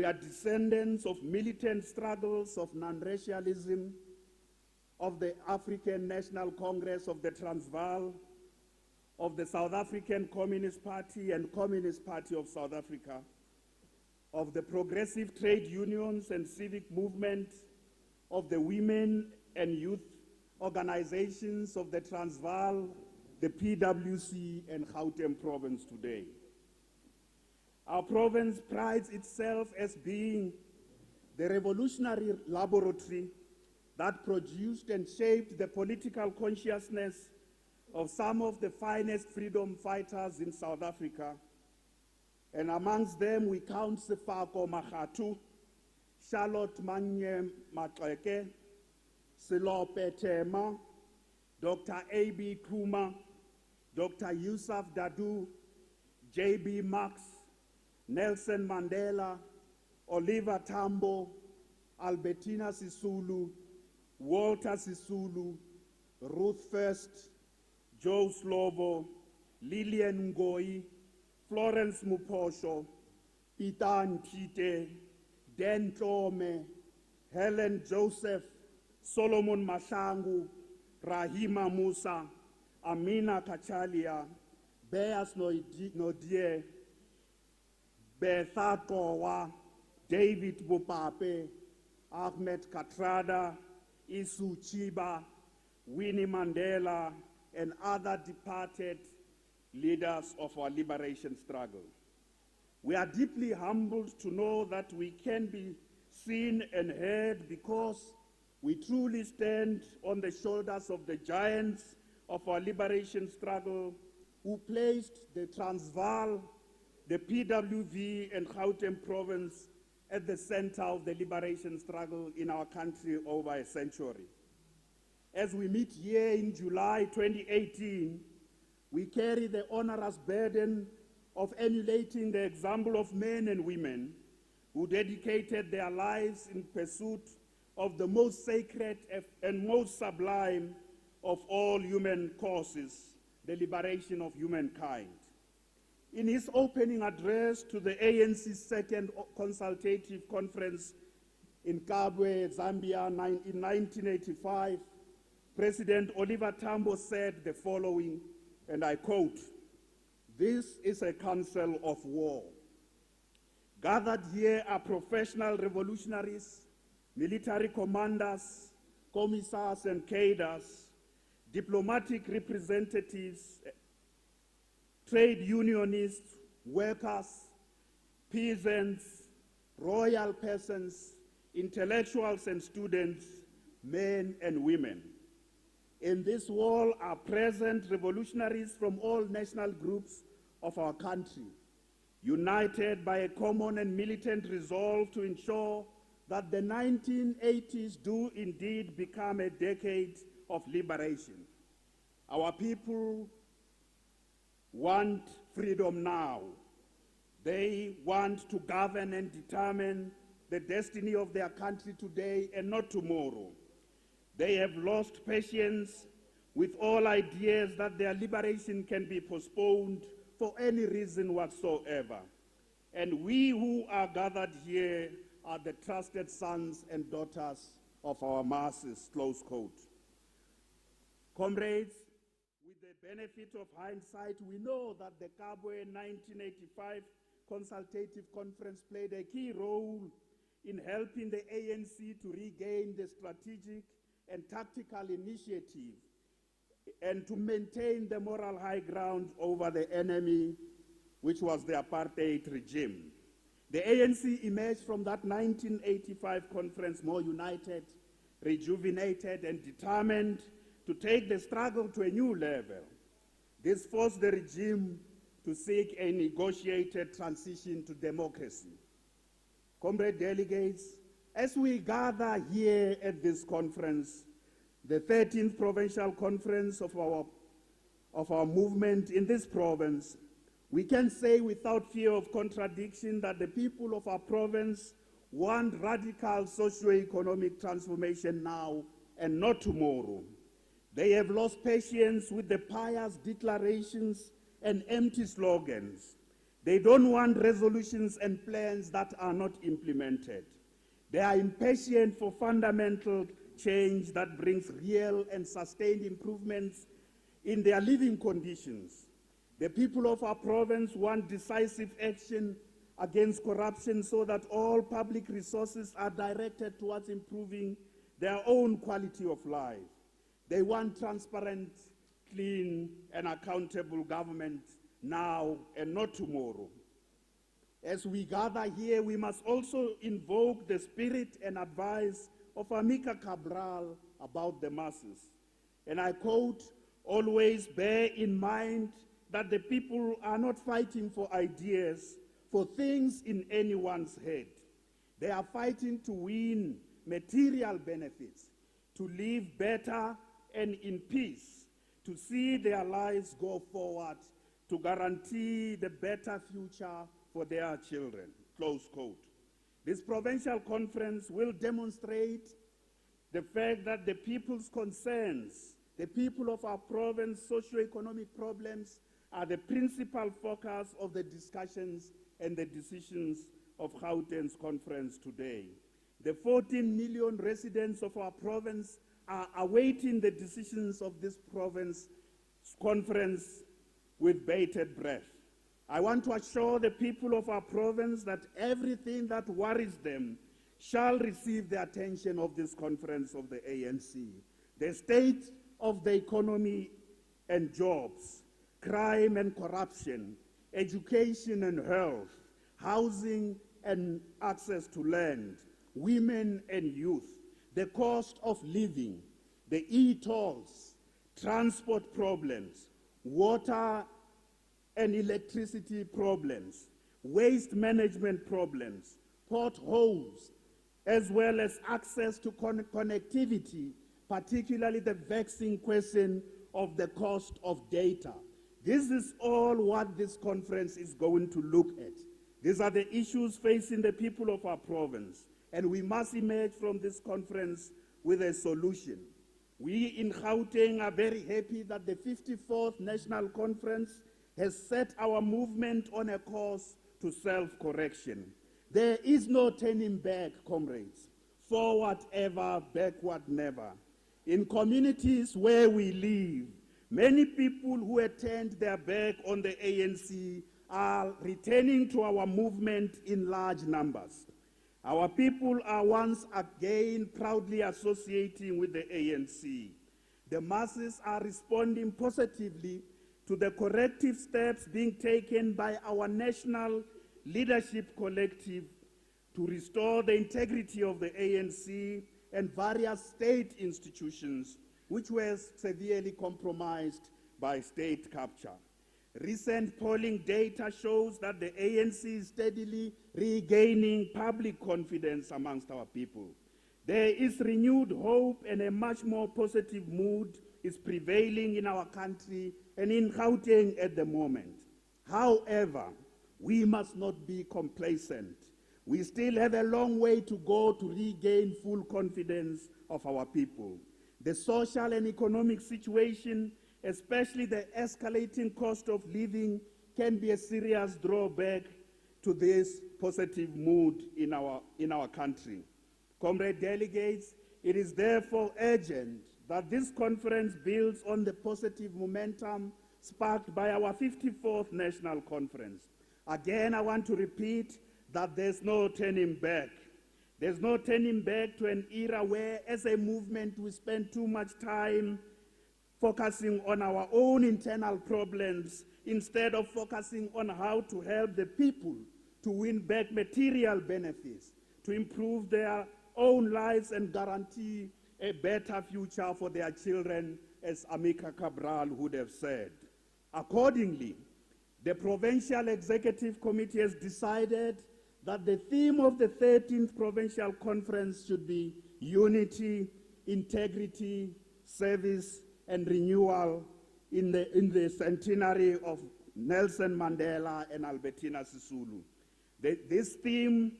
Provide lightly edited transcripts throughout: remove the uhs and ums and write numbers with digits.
We are descendants of militant struggles of non-racialism, of the African National Congress of the Transvaal, of the South African Communist Party and Communist Party of South Africa, of the progressive trade unions and civic movement, of the women and youth organizations of the Transvaal, the PWC, and Gauteng province today. Our province prides itself as being the revolutionary laboratory that produced and shaped the political consciousness of some of the finest freedom fighters in South Africa. And amongst them we count Sefako Magatu, Charlotte Manye Matleke, Selope Tema, Dr. A.B. Kuma, Dr. Yusuf Dadu, J.B. Max, Nelson Mandela, Oliver Tambo, Albertina Sisulu, Walter Sisulu, Ruth First, Joe Slovo, Lillian Ngoyi, Florence Muposho, Peter Ntite, Dan Tlome, Helen Joseph, Solomon Mashangu, Rahima Musa, Amina Kachalia, Beas Nodie, Betha Towa, David Bupape, Ahmed Katrada, Isu Chiba, Winnie Mandela, and other departed leaders of our liberation struggle. We are deeply humbled to know that we can be seen and heard because we truly stand on the shoulders of the giants of our liberation struggle who placed the Transvaal, the PWV, and Gauteng province at the center of the liberation struggle in our country over a century. As we meet here in July 2018, we carry the onerous burden of emulating the example of men and women who dedicated their lives in pursuit of the most sacred and most sublime of all human causes, the liberation of humankind. In his opening address to the ANC's second consultative conference in Kabwe, Zambia in 1985, President Oliver Tambo said the following, and I quote, "This is a council of war. Gathered here are professional revolutionaries, military commanders, commissars and cadres, diplomatic representatives, trade unionists, workers, peasants, royal persons, intellectuals and students, men and women. In this wall are present revolutionaries from all national groups of our country, united by a common and militant resolve to ensure that the 1980s do indeed become a decade of liberation. Our people want freedom now. They want to govern and determine the destiny of their country today and not tomorrow. They have lost patience with all ideas that their liberation can be postponed for any reason whatsoever. And we who are gathered here are the trusted sons and daughters of our masses," close quote. Comrades, with the benefit of hindsight, we know that the Kabwe 1985 consultative conference played a key role in helping the ANC to regain the strategic and tactical initiative and to maintain the moral high ground over the enemy, which was the apartheid regime. The ANC emerged from that 1985 conference more united, rejuvenated, and determined to take the struggle to a new level. This forced the regime to seek a negotiated transition to democracy. Comrade delegates, as we gather here at this conference, the 13th provincial conference of our movement in this province, we can say without fear of contradiction that the people of our province want radical socio-economic transformation now and not tomorrow. They have lost patience with the pious declarations and empty slogans. They don't want resolutions and plans that are not implemented. They are impatient for fundamental change that brings real and sustained improvements in their living conditions. The people of our province want decisive action against corruption so that all public resources are directed towards improving their own quality of life. They want transparent, clean, and accountable government now and not tomorrow. As we gather here, we must also invoke the spirit and advice of Amika Cabral about the masses. And I quote, "Always bear in mind that the people are not fighting for ideas, for things in anyone's head. They are fighting to win material benefits, to live better and in peace, to see their lives go forward, to guarantee the better future for their children," close quote. This provincial conference will demonstrate the fact that the people's concerns, the people of our province, socio-economic problems are the principal focus of the discussions and the decisions of Gauteng's conference today. The 14 million residents of our province are awaiting the decisions of this province conference with bated breath. I want to assure the people of our province that everything that worries them shall receive the attention of this conference of the ANC. The state of the economy and jobs, crime and corruption, education and health, housing and access to land, women and youth, the cost of living, the e-tolls, transport problems, water and electricity problems, waste management problems, potholes, as well as access to connectivity, particularly the vexing question of the cost of data. This is all what this conference is going to look at. These are the issues facing the people of our province, and we must emerge from this conference with a solution. We in Gauteng are very happy that the 54th National Conference has set our movement on a course to self-correction. There is no turning back, comrades. Forward ever, backward never. In communities where we live, many people who had turned their back on the ANC are returning to our movement in large numbers. Our people are once again proudly associating with the ANC. The masses are responding positively to the corrective steps being taken by our national leadership collective to restore the integrity of the ANC and various state institutions which were severely compromised by state capture. Recent polling data shows that the ANC is steadily regaining public confidence amongst our people. There is renewed hope and a much more positive mood is prevailing in our country and in Gauteng at the moment. However, we must not be complacent. We still have a long way to go to regain full confidence of our people. The social and economic situation, especially the escalating cost of living, can be a serious drawback to this positive mood in our country. Comrade delegates, it is therefore urgent that this conference builds on the positive momentum sparked by our 54th National Conference. Again, I want to repeat that there's no turning back. There's no turning back to an era where, as a movement, we spend too much time focusing on our own internal problems instead of focusing on how to help the people to win back material benefits, to improve their own lives and guarantee a better future for their children, as Amika Cabral would have said. Accordingly, the Provincial Executive Committee has decided that the theme of the 13th Provincial Conference should be unity, integrity, service, and renewal in the centenary of Nelson Mandela and Albertina Sisulu. This theme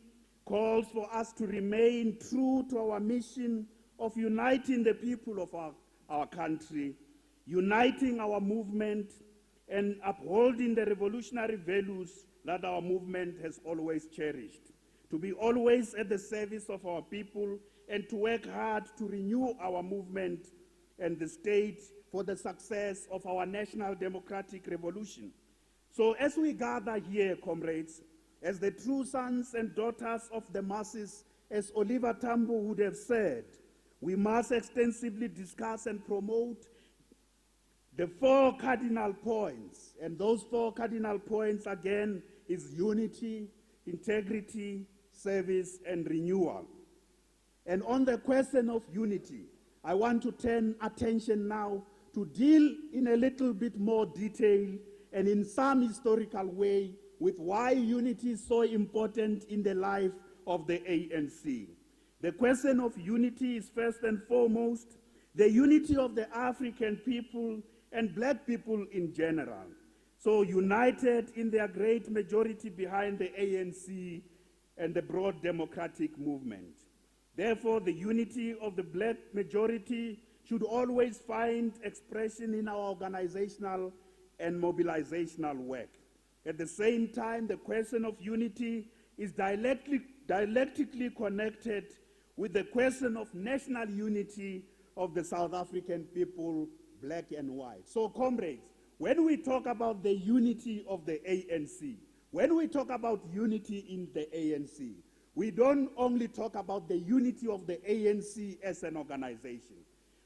calls for us to remain true to our mission of uniting the people of our country, uniting our movement, and upholding the revolutionary values that our movement has always cherished, to be always at the service of our people and to work hard to renew our movement and the state for the success of our national democratic revolution. So as we gather here, comrades, as the true sons and daughters of the masses, as Oliver Tambo would have said, we must extensively discuss and promote the 4 cardinal points. And those 4 cardinal points, again, is unity, integrity, service, and renewal. And on the question of unity, I want to turn attention now to deal in a little bit more detail and in some historical way with why unity is so important in the life of the ANC. The question of unity is first and foremost the unity of the African people and black people in general. So united in their great majority behind the ANC and the broad democratic movement. Therefore, the unity of the black majority should always find expression in our organizational and mobilizational work. At the same time, the question of unity is dialectically connected with the question of national unity of the South African people, black and white. So, comrades, when we talk about the unity of the ANC, when we talk about unity in the ANC, we don't only talk about the unity of the ANC as an organization.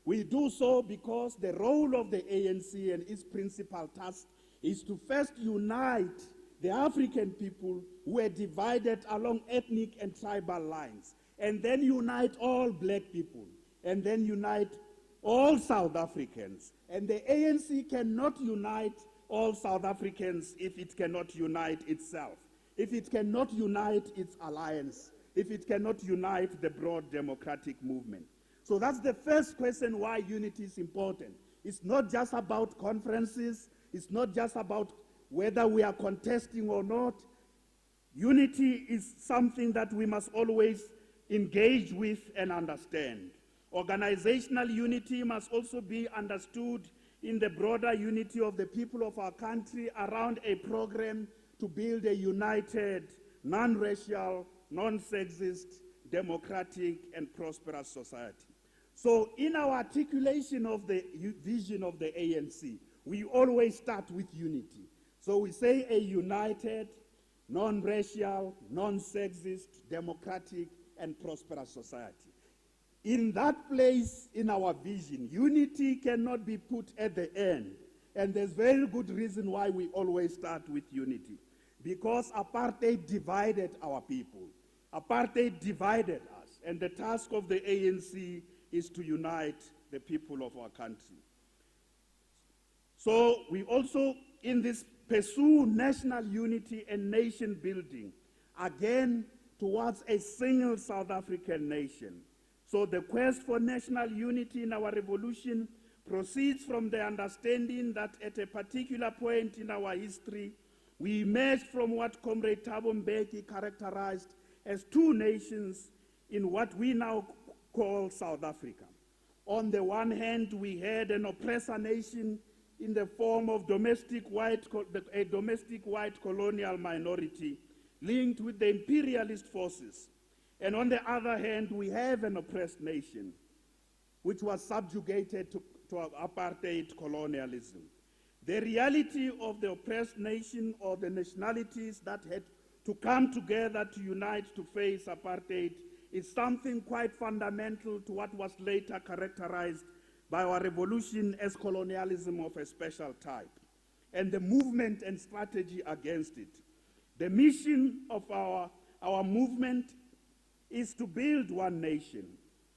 We do so because the role of the ANC and its principal task is to first unite the African people who were divided along ethnic and tribal lines, and then unite all black people, and then unite all South Africans. And the ANC cannot unite all South Africans if it cannot unite itself, if it cannot unite its alliance, if it cannot unite the broad democratic movement. So that's the first question why unity is important. It's not just about conferences, it's not just about whether we are contesting or not. Unity is something that we must always engage with and understand. Organizational unity must also be understood in the broader unity of the people of our country around a program to build a united, non-racial, non-sexist, democratic, and prosperous society. So in our articulation of the vision of the ANC, we always start with unity. So we say a united, non-racial, non-sexist, democratic, and prosperous society. In that place in our vision, unity cannot be put at the end. And there's very good reason why we always start with unity. Because apartheid divided our people. Apartheid divided us. And the task of the ANC is to unite the people of our country. So we also, in this, pursue national unity and nation building, again, towards a single South African nation. So the quest for national unity in our revolution proceeds from the understanding that at a particular point in our history, we emerged from what Comrade Thabo Mbeki characterized as 2 nations in what we now call South Africa. On the one hand, we had an oppressor nation in the form of a domestic white colonial minority linked with the imperialist forces. And on the other hand, we have an oppressed nation which was subjugated to apartheid colonialism. The reality of the oppressed nation or the nationalities that had to come together to unite to face apartheid is something quite fundamental to what was later characterized by our revolution as colonialism of a special type, and the movement and strategy against it. The mission of our movement is to build one nation.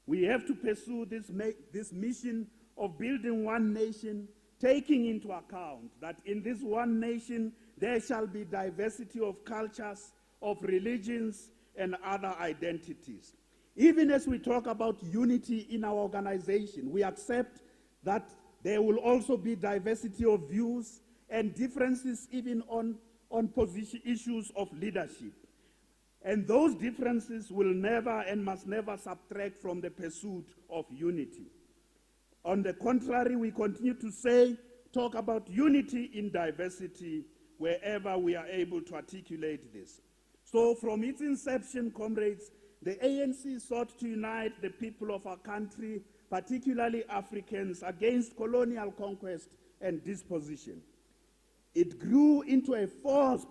We have to pursue this mission of building one nation, taking into account that in this one nation there shall be diversity of cultures, of religions, and other identities. Even as we talk about unity in our organization, we accept that there will also be diversity of views and differences even on position issues of leadership. And those differences will never and must never subtract from the pursuit of unity. On the contrary, we continue to talk about unity in diversity, wherever we are able to articulate this. So from its inception, comrades, the ANC sought to unite the people of our country, particularly Africans, against colonial conquest and dispossession. It grew into a force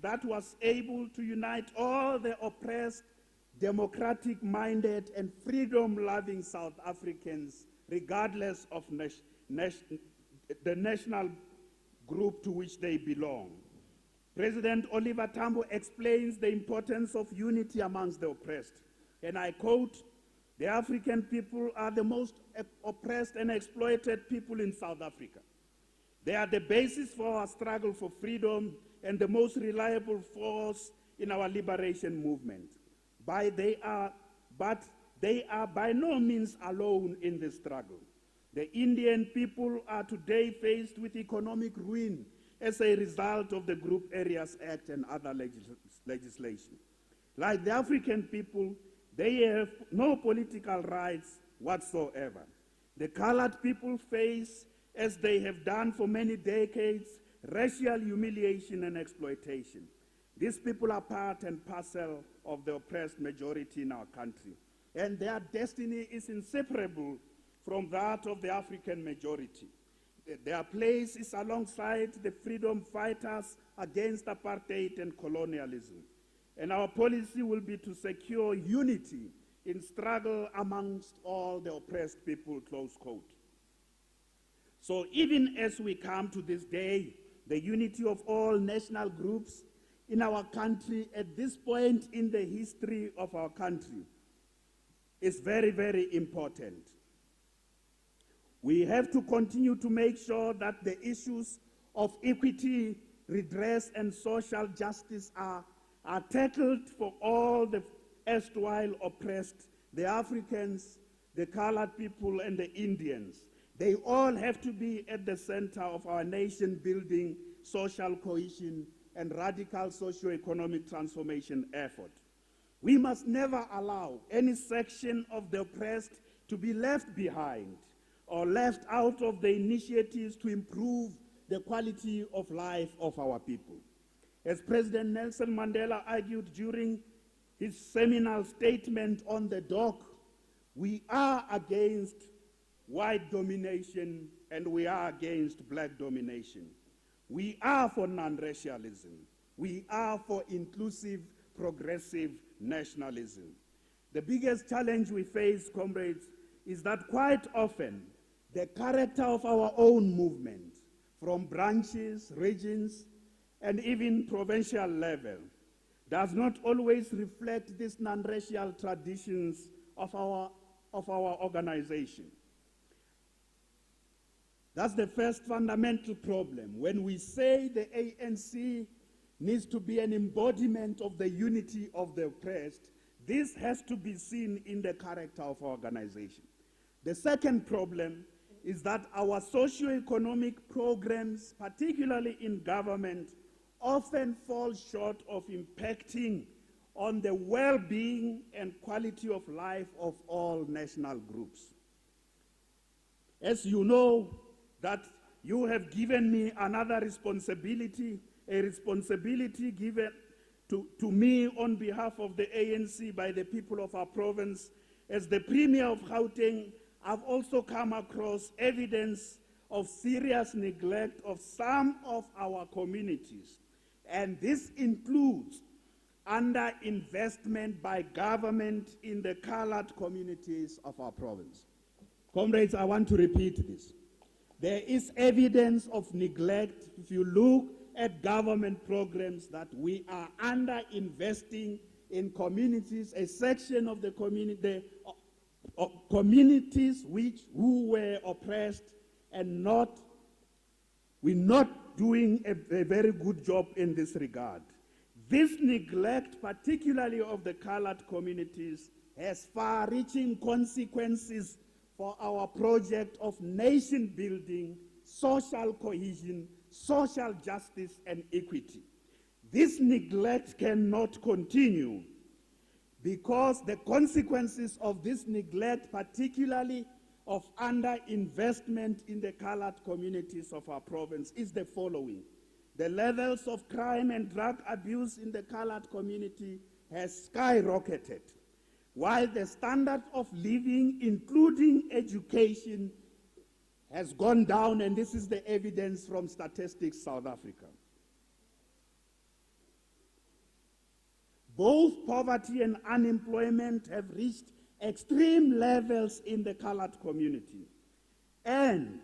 that was able to unite all the oppressed, democratic-minded, and freedom-loving South Africans, regardless of the national group to which they belong. President Oliver Tambo explains the importance of unity amongst the oppressed, and I quote, "The African people are the most oppressed and exploited people in South Africa. They are the basis for our struggle for freedom and the most reliable force in our liberation movement. But they are by no means alone in the struggle. The Indian people are today faced with economic ruin as a result of the Group Areas Act and other legislation. Like the African people, they have no political rights whatsoever. The colored people face, as they have done for many decades, racial humiliation and exploitation. These people are part and parcel of the oppressed majority in our country, and their destiny is inseparable from that of the African majority. Their place is alongside the freedom fighters against apartheid and colonialism. And our policy will be to secure unity in struggle amongst all the oppressed people," close quote. So even as we come to this day, the unity of all national groups in our country at this point in the history of our country is very, very important. We have to continue to make sure that the issues of equity, redress, and social justice are tackled for all the erstwhile oppressed, the Africans, the colored people, and the Indians. They all have to be at the center of our nation-building, social cohesion, and radical socio-economic transformation effort. We must never allow any section of the oppressed to be left behind or left out of the initiatives to improve the quality of life of our people. As President Nelson Mandela argued during his seminal statement on the dock, we are against white domination and we are against black domination. We are for non-racialism. We are for inclusive, progressive nationalism. The biggest challenge we face, comrades, is that quite often the character of our own movement, from branches, regions, and even provincial level, does not always reflect these non-racial traditions of our organization. That's the first fundamental problem. When we say the ANC needs to be an embodiment of the unity of the oppressed, this has to be seen in the character of our organization. The second problem is that our socio-economic programs, particularly in government, often fall short of impacting on the well-being and quality of life of all national groups. As you know, that you have given me another responsibility, a responsibility given to me on behalf of the ANC by the people of our province. As the Premier of Gauteng, I've also come across evidence of serious neglect of some of our communities. And this includes underinvestment by government in the colored communities of our province. Comrades, I want to repeat this. There is evidence of neglect. If you look at government programs, that we are under-investing in communities, a section of the community, communities who were oppressed, and we're not doing a very good job in this regard. This neglect, particularly of the colored communities, has far-reaching consequences for our project of nation building, social cohesion, social justice, and equity. This neglect cannot continue, because the consequences of this neglect, particularly of underinvestment in the colored communities of our province, is the following. The levels of crime and drug abuse in the colored community has skyrocketed, while the standard of living, including education, has gone down, and this is the evidence from Statistics South Africa. Both poverty and unemployment have reached extreme levels in the colored community, and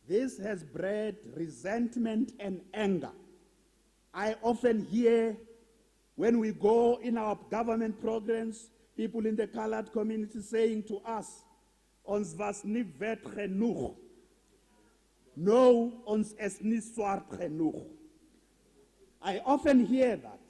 this has bred resentment and anger. I often hear when we go in our government programs, people in the colored community saying to us, "Ons was nie wet genoeg. No, ons is nie swart genoeg." I often hear that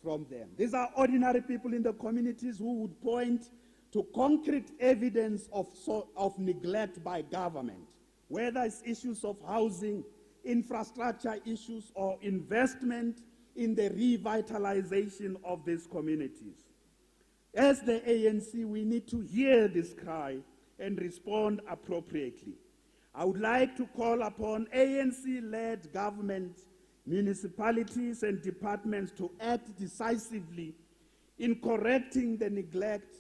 from them. These are ordinary people in the communities who would point to concrete evidence of neglect by government, whether it's issues of housing, infrastructure issues, or investment in the revitalization of these communities. As the ANC, we need to hear this cry and respond appropriately. I would like to call upon ANC-led government, municipalities and departments to act decisively in correcting the neglect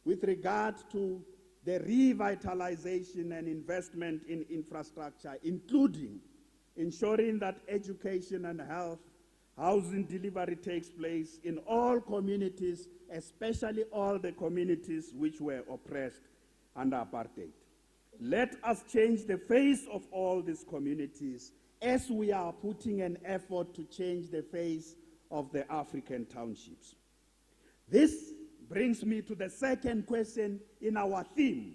with regard to the revitalization and investment in infrastructure, including ensuring that education and health, housing delivery takes place in all communities, especially all the communities which were oppressed under apartheid. Let us change the face of all these communities as we are putting an effort to change the face of the African townships. This brings me to the second question in our theme.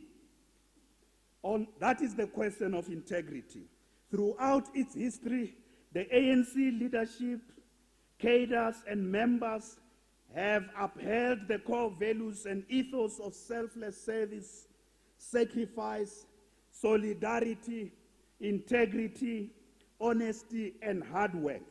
That is the question of integrity. Throughout its history, the ANC leadership, cadres, and members have upheld the core values and ethos of selfless service, sacrifice, solidarity, integrity, honesty, and hard work.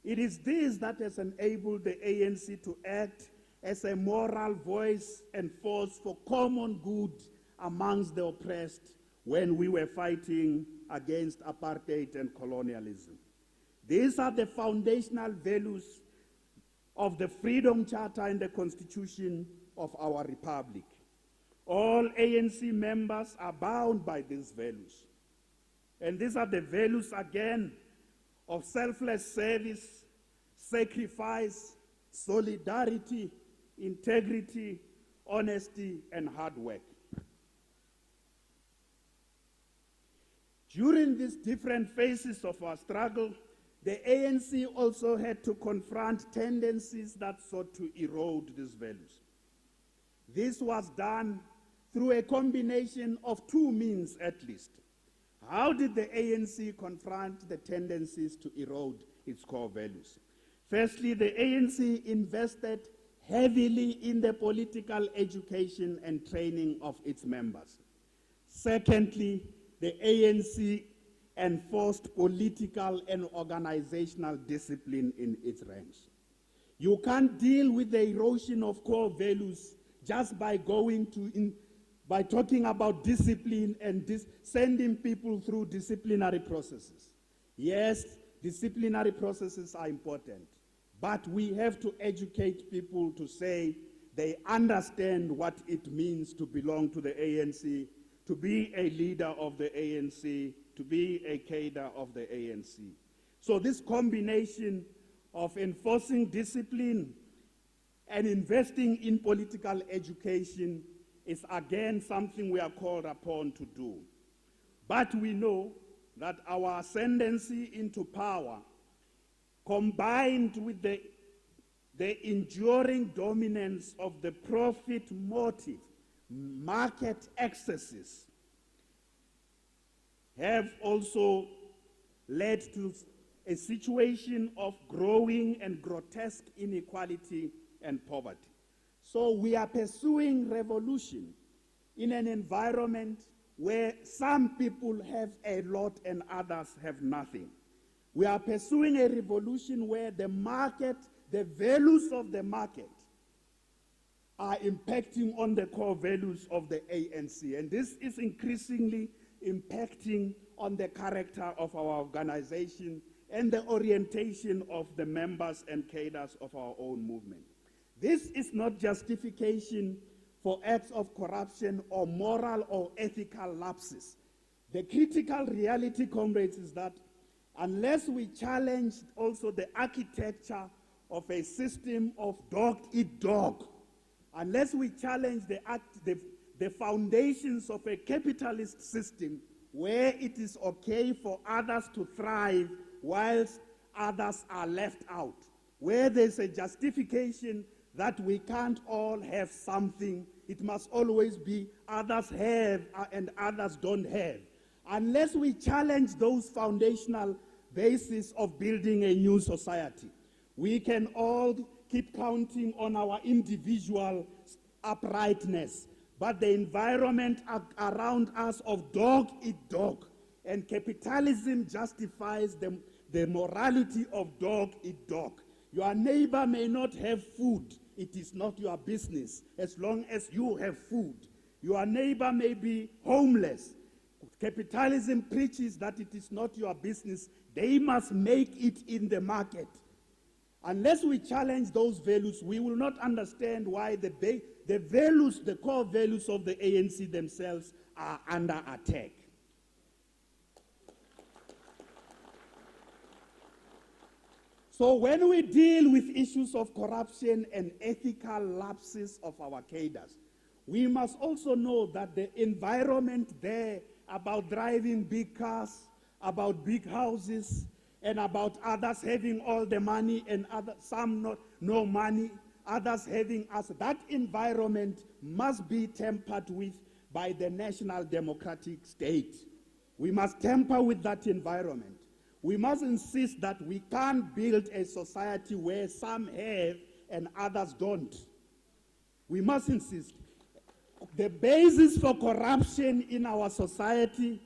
It is this that has enabled the ANC to act as a moral voice and force for common good amongst the oppressed when we were fighting against apartheid and colonialism. These are the foundational values of the Freedom Charter and the Constitution of our Republic. All ANC members are bound by these values. And these are the values, again, of selfless service, sacrifice, solidarity, integrity, honesty, and hard work. During these different phases of our struggle, the ANC also had to confront tendencies that sought to erode these values. This was done through a combination of two means at least. How did the ANC confront the tendencies to erode its core values? Firstly, the ANC invested heavily in the political education and training of its members. Secondly, the ANC enforced political and organizational discipline in its ranks. You can't deal with the erosion of core values just by by talking about discipline and sending people through disciplinary processes. Yes, disciplinary processes are important, but we have to educate people to say they understand what it means to belong to the ANC, to be a leader of the ANC, to be a cadre of the ANC. So this combination of enforcing discipline and investing in political education is again something we are called upon to do. But we know that our ascendancy into power, combined with the enduring dominance of the profit motive, market excesses, have also led to a situation of growing and grotesque inequality and poverty. So we are pursuing revolution in an environment where some people have a lot and others have nothing. We are pursuing a revolution where the market, the values of the market, are impacting on the core values of the ANC. And this is increasingly impacting on the character of our organization and the orientation of the members and cadres of our own movement. This is not justification for acts of corruption or moral or ethical lapses. The critical reality, comrades, is that unless we challenge also the architecture of a system of dog-eat-dog, unless we challenge the foundations of a capitalist system where it is okay for others to thrive whilst others are left out, where there's a justification that we can't all have something, it must always be others have and others don't have. Unless we challenge those foundational bases of building a new society, we can all keep counting on our individual uprightness, but the environment around us of dog-eat-dog, and capitalism justifies the morality of dog-eat-dog. Your neighbor may not have food. It is not your business as long as you have food. Your neighbor may be homeless. Capitalism preaches that it is not your business. They must make it in the market. Unless we challenge those values, we will not understand why the values, the core values of the ANC themselves are under attack. So when we deal with issues of corruption and ethical lapses of our cadres, we must also know that the environment there about driving big cars, about big houses, and about others having all the money and some no money, others having us, that environment must be tempered with by the national democratic state. We must tamper with that environment. We must insist that we can't build a society where some have and others don't. We must insist. The basis for corruption in our society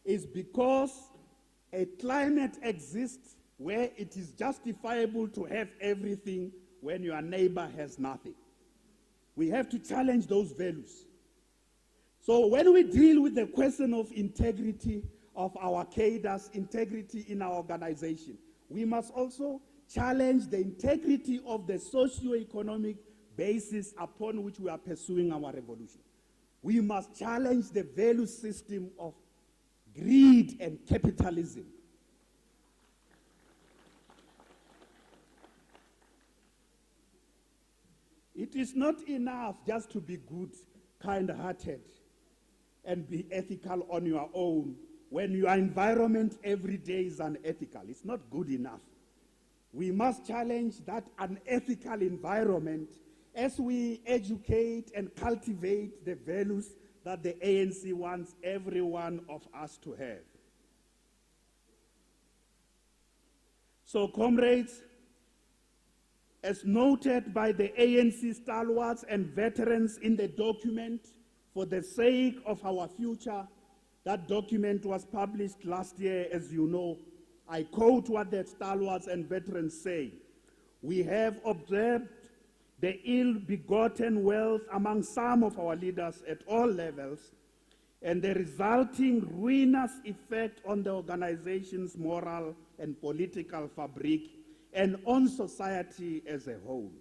is because a climate exists where it is justifiable to have everything when your neighbor has nothing. We have to challenge those values. So when we deal with the question of integrity of our cadres, integrity in our organization, we must also challenge the integrity of the socio-economic basis upon which we are pursuing our revolution. We must challenge the value system of greed and capitalism. It is not enough just to be good, kind-hearted, and be ethical on your own when your environment every day is unethical. It's not good enough. We must challenge that unethical environment as we educate and cultivate the values that the ANC wants every one of us to have. So, comrades, as noted by the ANC stalwarts and veterans in the document, for the sake of our future, that document was published last year, as you know. I quote what the stalwarts and veterans say. We have observed the ill-begotten wealth among some of our leaders at all levels and the resulting ruinous effect on the organization's moral and political fabric and on society as a whole.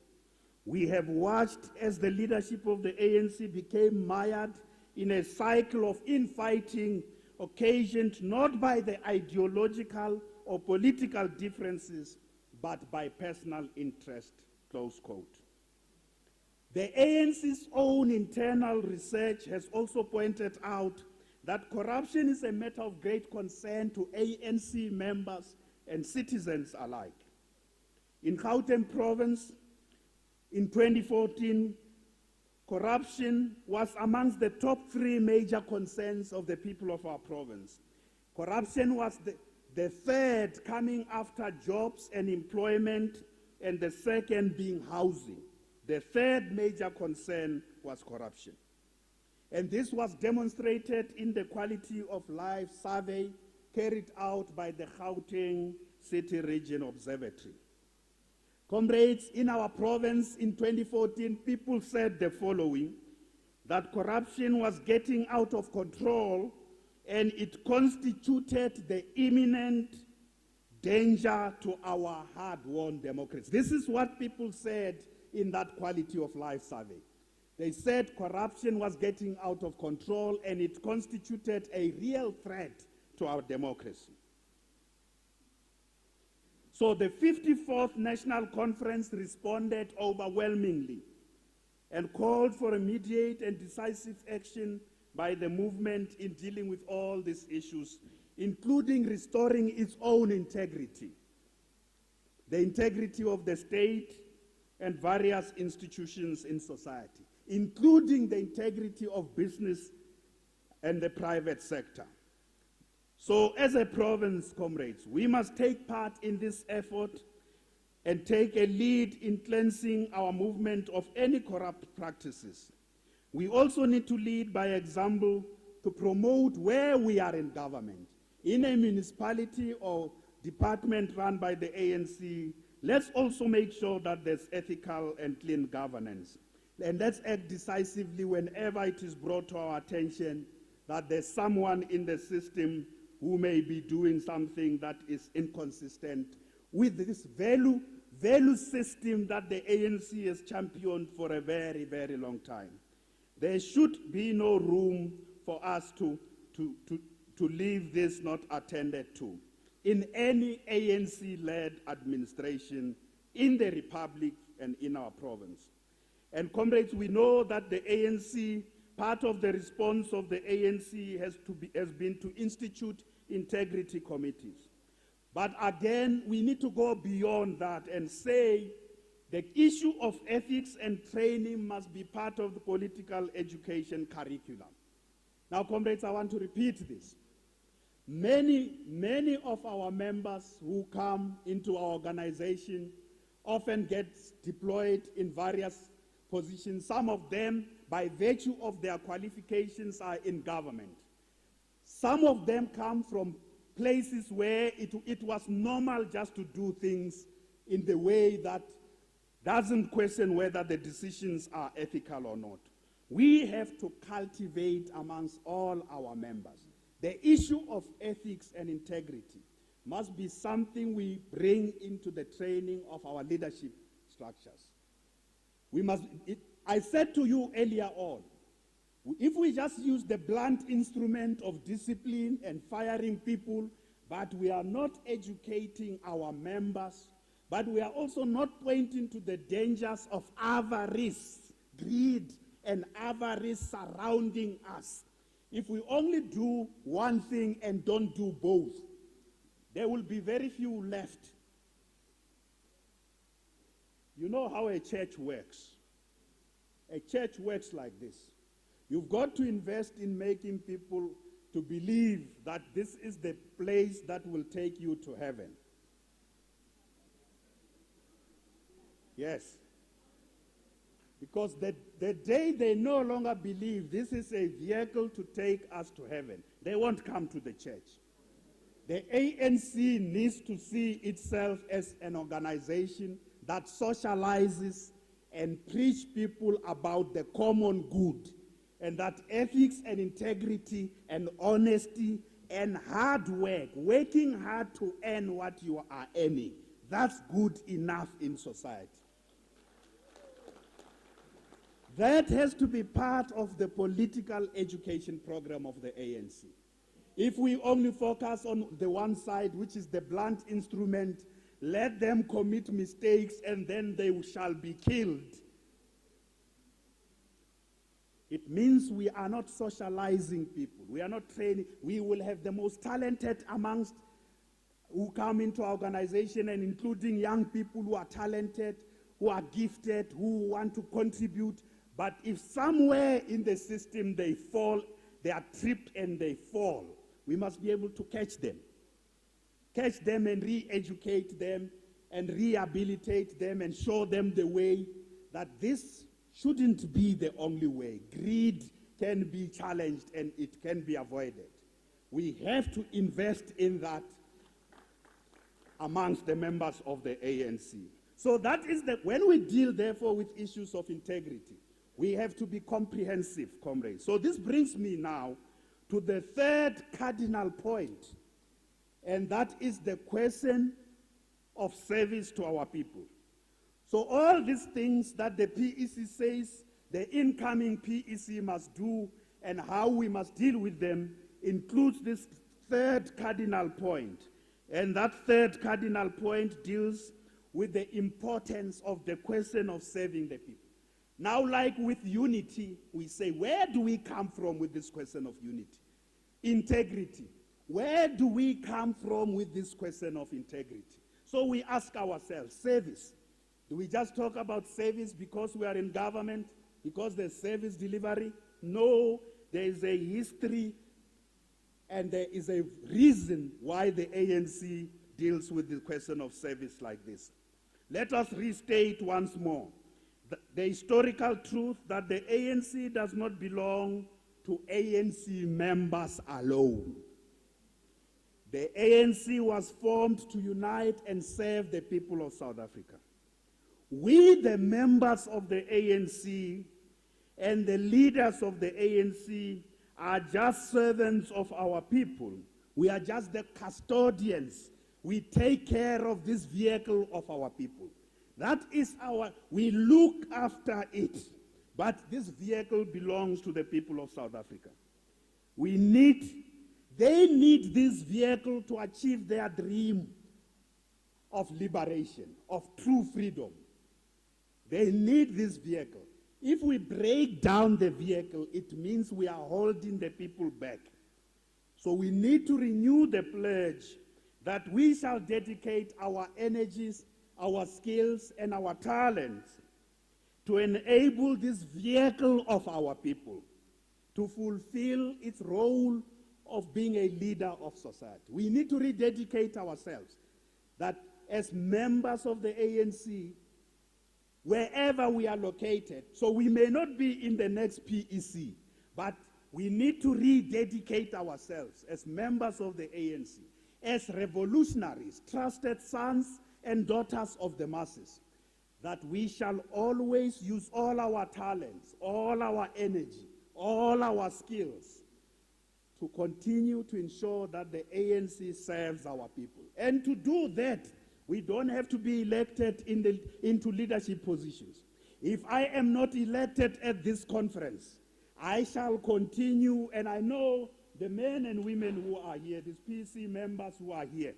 We have watched as the leadership of the ANC became mired in a cycle of infighting occasioned not by the ideological or political differences, but by personal interest, close quote. The ANC's own internal research has also pointed out that corruption is a matter of great concern to ANC members and citizens alike. In Gauteng province, in 2014, corruption was amongst the top 3 major concerns of the people of our province. Corruption was the third, coming after jobs and employment, and the second being housing. The third major concern was corruption. And this was demonstrated in the quality of life survey carried out by the Gauteng City Region Observatory. Comrades, in our province in 2014, people said the following, that corruption was getting out of control and it constituted the imminent danger to our hard-won democracy. This is what people said in that quality of life survey. They said corruption was getting out of control and it constituted a real threat to our democracy. So the 54th National Conference responded overwhelmingly and called for immediate and decisive action by the movement in dealing with all these issues, including restoring its own integrity, the integrity of the state and various institutions in society, including the integrity of business and the private sector. So as a province, comrades, we must take part in this effort and take a lead in cleansing our movement of any corrupt practices. We also need to lead by example to promote where we are in government. In a municipality or department run by the ANC, let's also make sure that there's ethical and clean governance. And let's act decisively whenever it is brought to our attention that there's someone in the system who may be doing something that is inconsistent with this value system that the ANC has championed for a very, very long time. There should be no room for us to leave this not attended to in any ANC-led administration in the Republic and in our province. And comrades, we know that the ANC, part of the response of the ANC has been to institute integrity committees. But again, we need to go beyond that and say the issue of ethics and training must be part of the political education curriculum. Now, comrades, I want to repeat this. Many of our members who come into our organization often get deployed in various positions. Some of them, by virtue of their qualifications, are in government. Some of them come from places where it was normal just to do things in the way that doesn't question whether the decisions are ethical or not. We have to cultivate amongst all our members. The issue of ethics and integrity must be something we bring into the training of our leadership structures. I said to you earlier on, if we just use the blunt instrument of discipline and firing people, but we are not educating our members, but we are also not pointing to the dangers of avarice, greed, and avarice surrounding us. If we only do one thing and don't do both, there will be very few left. You know how a church works. A church works like this. You've got to invest in making people to believe that this is the place that will take you to heaven. Yes. Because the day they no longer believe this is a vehicle to take us to heaven, they won't come to the church. The ANC needs to see itself as an organization that socializes and preach people about the common good, and that ethics and integrity and honesty and hard work, working hard to earn what you are earning, that's good enough in society. That has to be part of the political education program of the ANC. If we only focus on the one side, which is the blunt instrument, let them commit mistakes and then they shall be killed. It means we are not socializing people. We are not training. We will have the most talented amongst who come into our organization, and including young people who are talented, who are gifted, who want to contribute. But if somewhere in the system they fall, they are tripped and they fall, we must be able to catch them. Catch them and re-educate them and rehabilitate them and show them the way that this shouldn't be the only way. Greed can be challenged and it can be avoided. We have to invest in that amongst the members of the ANC. So that is when we deal therefore with issues of integrity, we have to be comprehensive, comrades. So this brings me now to the third cardinal point, and that is the question of service to our people. So all these things that the PEC says the incoming PEC must do and how we must deal with them includes this third cardinal point. And that third cardinal point deals with the importance of the question of serving the people. Now, like with unity, we say, where do we come from with this question of unity? Integrity. Where do we come from with this question of integrity? So we ask ourselves, service. Do we just talk about service because we are in government, because there's service delivery? No, there is a history and there is a reason why the ANC deals with the question of service like this. Let us restate once more the historical truth that the ANC does not belong to ANC members alone. The ANC was formed to unite and serve the people of South Africa. We, the members of the ANC and the leaders of the ANC, are just servants of our people. We are just the custodians. We take care of this vehicle of our people. That is we look after it. But this vehicle belongs to the people of South Africa. They need this vehicle to achieve their dream of liberation, of true freedom. They need this vehicle. If we break down the vehicle, it means we are holding the people back. So we need to renew the pledge that we shall dedicate our energies, our skills, and our talents to enable this vehicle of our people to fulfill its role of being a leader of society. We need to rededicate ourselves that as members of the ANC, wherever we are located, so we may not be in the next PEC, but we need to rededicate ourselves as members of the ANC, as revolutionaries, trusted sons and daughters of the masses, that we shall always use all our talents, all our energy, all our skills to continue to ensure that the ANC serves our people. And to do that, we don't have to be elected into leadership positions. If I am not elected at this conference, I shall continue, and I know the men and women who are here, these PC members who are here,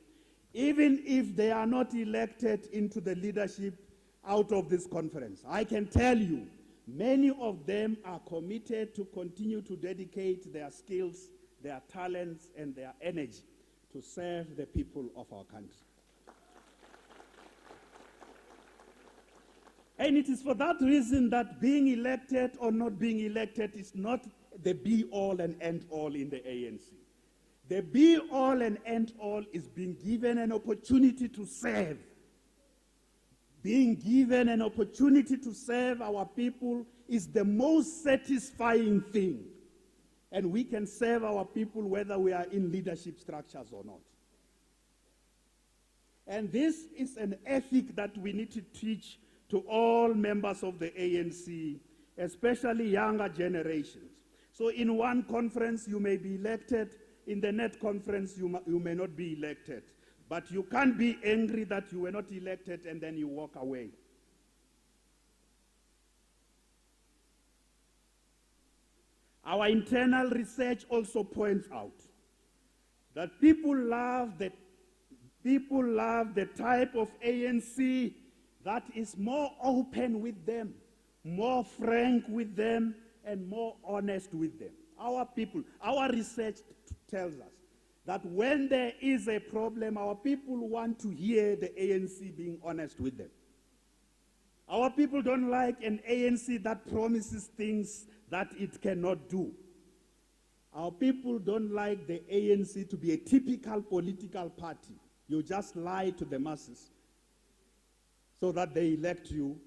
even if they are not elected into the leadership out of this conference, I can tell you, many of them are committed to continue to dedicate their skills, their talents, and their energy to serve the people of our country. And it is for that reason that being elected or not being elected is not the be-all and end-all in the ANC. The be-all and end-all is being given an opportunity to serve. Being given an opportunity to serve our people is the most satisfying thing. And we can serve our people whether we are in leadership structures or not. And this is an ethic that we need to teach to all members of the ANC, especially younger generations. So in one conference, you may be elected. In the next conference, you may not be elected. But you can't be angry that you were not elected and then you walk away. Our internal research also points out that people love the type of ANC that is more open with them, more frank with them, and more honest with them. Our people, our research tells us that when there is a problem, our people want to hear the ANC being honest with them. Our people don't like an ANC that promises things that it cannot do. Our people don't like the ANC to be a typical political party. You just lie to the masses so that they elect you,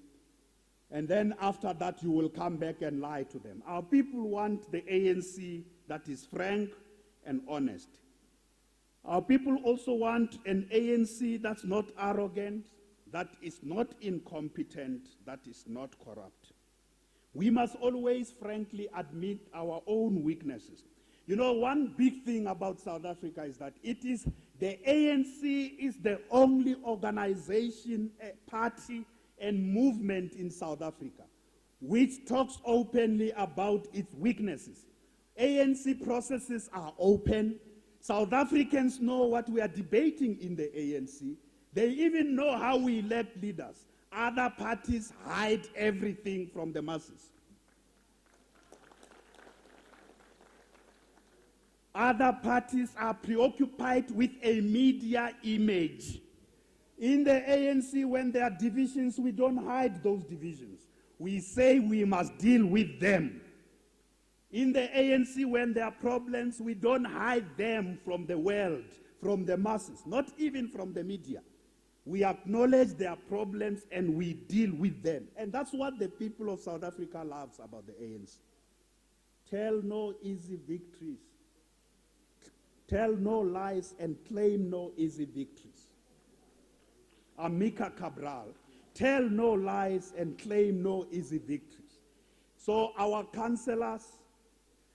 and then after that you will come back and lie to them. Our people want the ANC that is frank and honest. Our people also want an ANC that's not arrogant, that is not incompetent, that is not corrupt. We must always frankly admit our own weaknesses. You know, one big thing about South Africa is that the ANC is the only organization, party, and movement in South Africa which talks openly about its weaknesses. ANC processes are open. South Africans know what we are debating in the ANC. They even know how we elect leaders. Other parties hide everything from the masses. Other parties are preoccupied with a media image. In the ANC, when there are divisions, we don't hide those divisions. We say we must deal with them. In the ANC, when there are problems, we don't hide them from the world, from the masses, not even from the media. We acknowledge their problems and we deal with them. And that's what the people of South Africa loves about the ANC. Tell no easy victories. Tell no lies and claim no easy victories. Amika Cabral, tell no lies and claim no easy victories. So our councillors,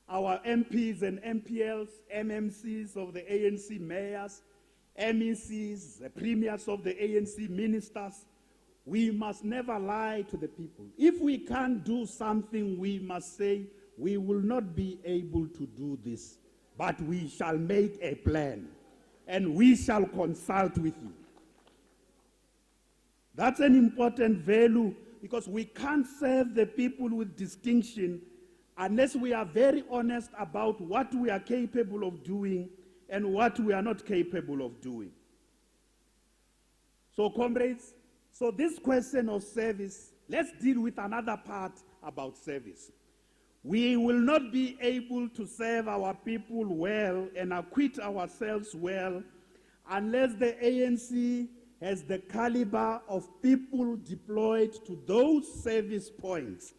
our MPs and MPLs, MMCs of the ANC, mayors, MECs, the premiers of the ANC, ministers, we must never lie to the people. If we can't do something, we must say, we will not be able to do this, but we shall make a plan, and we shall consult with you. That's an important value, because we can't serve the people with distinction unless we are very honest about what we are capable of doing and what we are not capable of doing. So, comrades, so this question of service, let's deal with another part about service. We will not be able to serve our people well and acquit ourselves well unless the ANC has the caliber of people deployed to those service points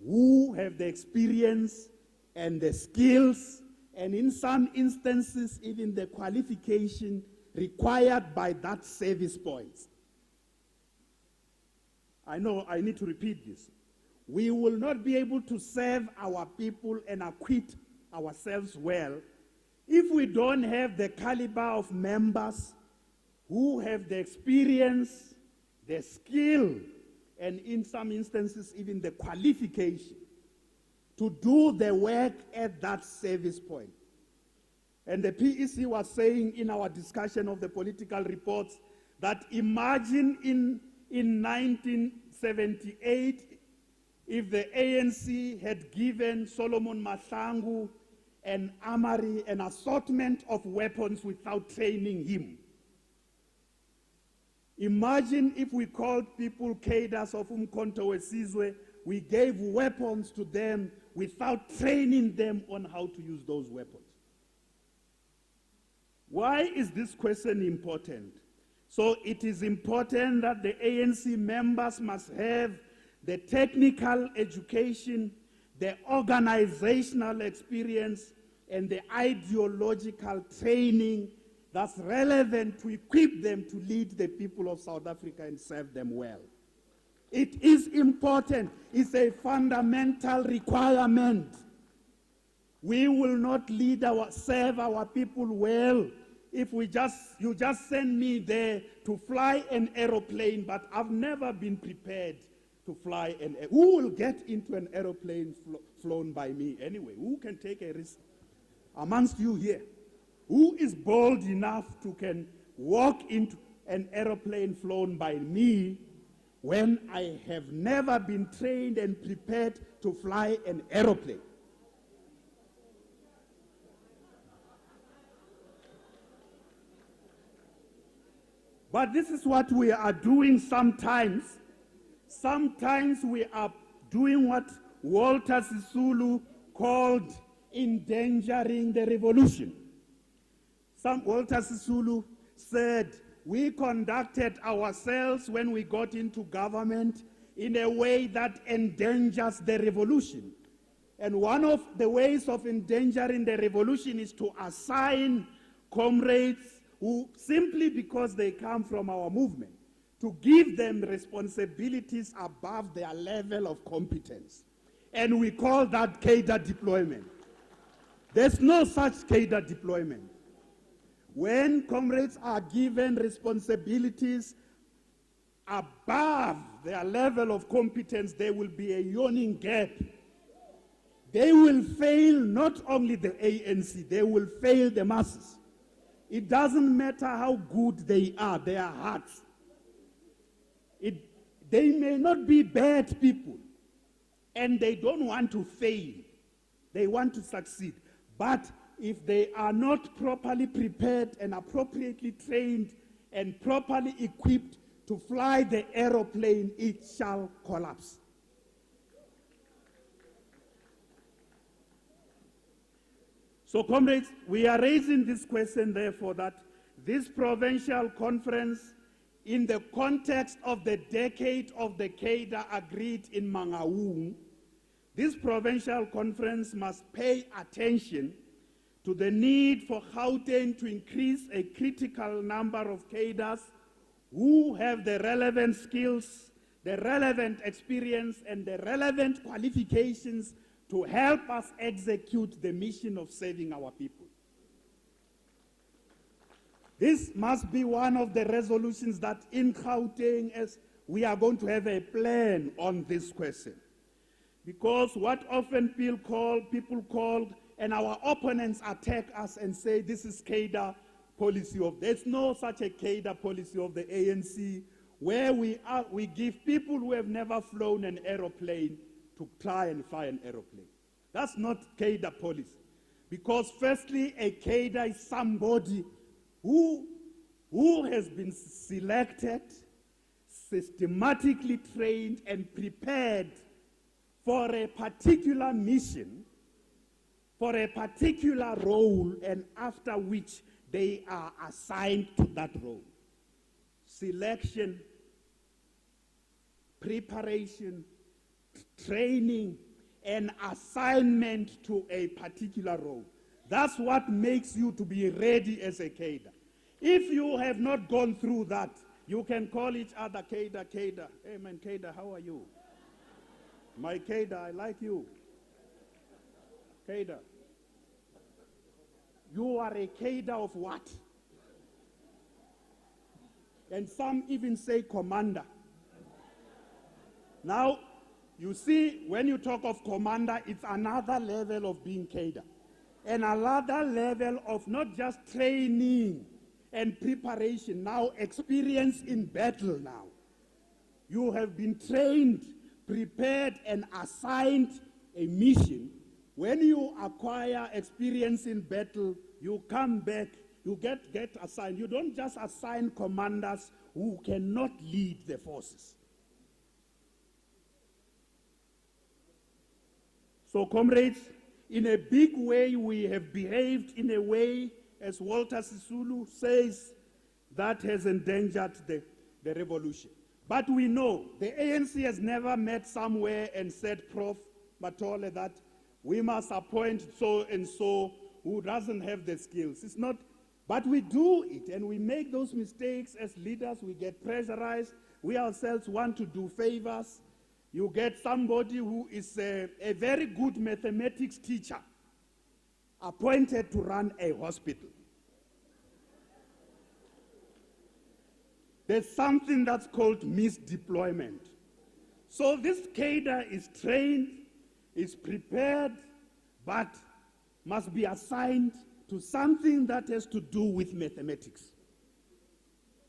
who have the experience and the skills, and in some instances, even the qualification required by that service point. I know I need to repeat this. We will not be able to serve our people and acquit ourselves well if we don't have the caliber of members who have the experience, the skill, and in some instances, even the qualification to do the work at that service point. And the PEC was saying in our discussion of the political reports that imagine in 1978, if the ANC had given Solomon Mahlangu an armory, an assortment of weapons without training him. Imagine if we called people cadres of Umkhonto weSizwe, we gave weapons to them without training them on how to use those weapons. Why is this question important? So it is important that the ANC members must have the technical education, the organizational experience, and the ideological training that's relevant to equip them to lead the people of South Africa and serve them well. It is important. It's a fundamental requirement. We will not serve our people well if you just send me there to fly an aeroplane, but I've never been prepared to fly an aeroplane. Who will get into an aeroplane flown by me anyway? Who can take a risk amongst you here? Who is bold enough to can walk into an aeroplane flown by me when I have never been trained and prepared to fly an aeroplane? But this is what we are doing sometimes. Sometimes we are doing what Walter Sisulu called endangering the revolution. Walter Sisulu said, we conducted ourselves when we got into government in a way that endangers the revolution. And one of the ways of endangering the revolution is to assign comrades who, simply because they come from our movement, to give them responsibilities above their level of competence. And we call that cadre deployment. There's no such cadre deployment. When comrades are given responsibilities above their level of competence, there will be a yawning gap. They will fail not only the ANC, they will fail the masses. It doesn't matter how good they are, their hearts. They may not be bad people, and they don't want to fail. They want to succeed. But if they are not properly prepared and appropriately trained and properly equipped to fly the aeroplane, it shall collapse. So, comrades, we are raising this question, therefore, that this provincial conference, in the context of the decade of the cadre agreed in Mangaung, this provincial conference must pay attention to the need for Gauteng to increase a critical number of cadres who have the relevant skills, the relevant experience, and the relevant qualifications to help us execute the mission of saving our people. This must be one of the resolutions that in Gauteng, as we are going to have a plan on this question. Because what often people call, and our opponents attack us and say this is cadre policy of, there's no such a cadre policy of the ANC where we give people who have never flown an aeroplane to try and fly an aeroplane. That's not cadre policy. Because firstly, a cadre is somebody who has been selected, systematically trained and prepared for a particular mission, for a particular role, and after which they are assigned to that role. Selection, preparation, training, and assignment to a particular role. That's what makes you to be ready as a cadre. If you have not gone through that, you can call each other cadre. Hey man, cadre, how are you? My cadre, I like you. Cadre. You are a cadre of what? And some even say commander. Now, you see, when you talk of commander, it's another level of being cadre. And another level of not just training and preparation, now experience in battle now. You have been trained, prepared, and assigned a mission. When you acquire experience in battle, you come back, you get assigned. You don't just assign commanders who cannot lead the forces. So, comrades, in a big way, we have behaved in a way, as Walter Sisulu says, that has endangered the revolution. But we know the ANC has never met somewhere and said, Prof. Matole, that we must appoint so-and-so who doesn't have the skills. It's not, but we do it, and we make those mistakes as leaders. We get pressurized. We ourselves want to do favors. You get somebody who is a very good mathematics teacher appointed to run a hospital. There's something that's called misdeployment. So this cadre is trained, is prepared, but must be assigned to something that has to do with mathematics.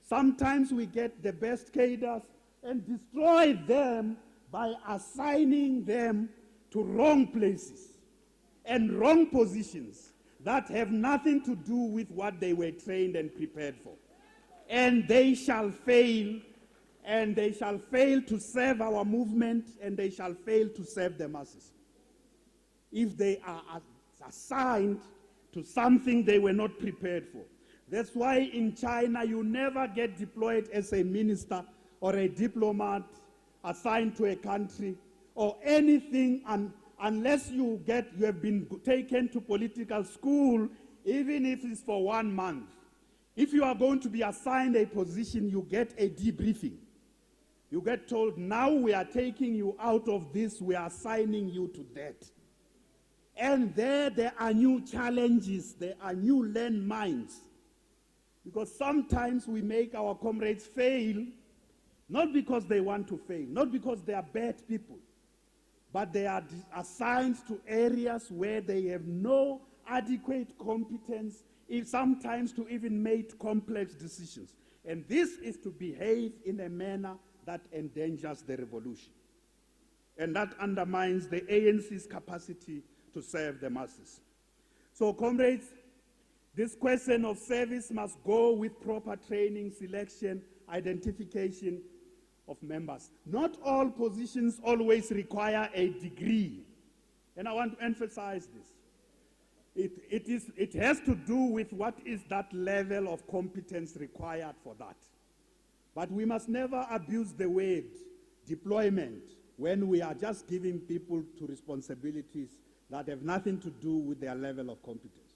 Sometimes we get the best cadres and destroy them by assigning them to wrong places and wrong positions that have nothing to do with what they were trained and prepared for. And they shall fail, and they shall fail to serve our movement, and they shall fail to serve the masses. If they are assigned to something they were not prepared for. That's why in China you never get deployed as a minister or a diplomat assigned to a country or anything unless you have been taken to political school, even if it's for 1 month. If you are going to be assigned a position, you get a debriefing. You get told, now we are taking you out of this, we are assigning you to that. And there are new challenges, there are new landmines. Because sometimes we make our comrades fail, not because they want to fail, not because they are bad people, but they are assigned to areas where they have no adequate competence, sometimes to even make complex decisions. And this is to behave in a manner that endangers the revolution. And that undermines the ANC's capacity to serve the masses. So, comrades, this question of service must go with proper training, selection, identification of members. Not all positions always require a degree. And I want to emphasize this. It has to do with what is that level of competence required for that. But we must never abuse the word deployment when we are just giving people to responsibilities that have nothing to do with their level of competence.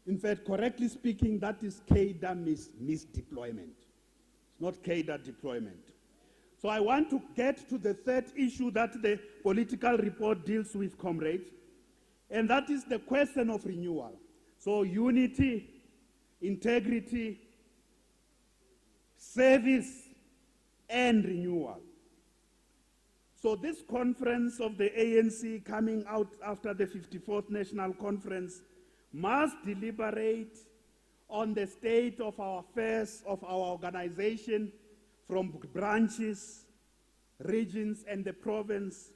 In fact, correctly speaking, that is cadre misdeployment. It's not cadre deployment. So I want to get to the third issue that the political report deals with, comrades, and that is the question of renewal. So unity, integrity, service, and renewal. So this conference of the ANC coming out after the 54th National Conference must deliberate on the state of our affairs of our organization from branches, regions, and the province,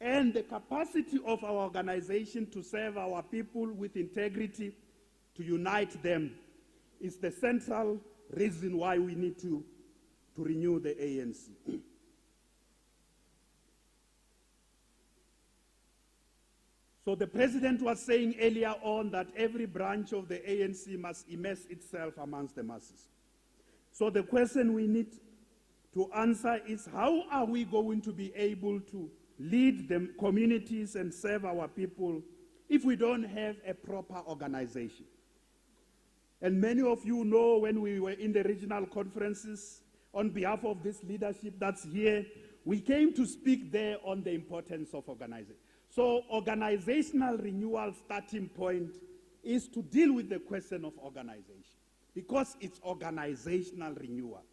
and the capacity of our organization to serve our people with integrity, to unite them, is the central reason why we need to renew the ANC. So the president was saying earlier on that every branch of the ANC must immerse itself amongst the masses. So the question we need to answer is, how are we going to be able to lead the communities and serve our people if we don't have a proper organization? And many of you know, when we were in the regional conferences, on behalf of this leadership that's here, we came to speak there on the importance of organization. So organizational renewal starting point is to deal with the question of organization, because it's organizational renewal.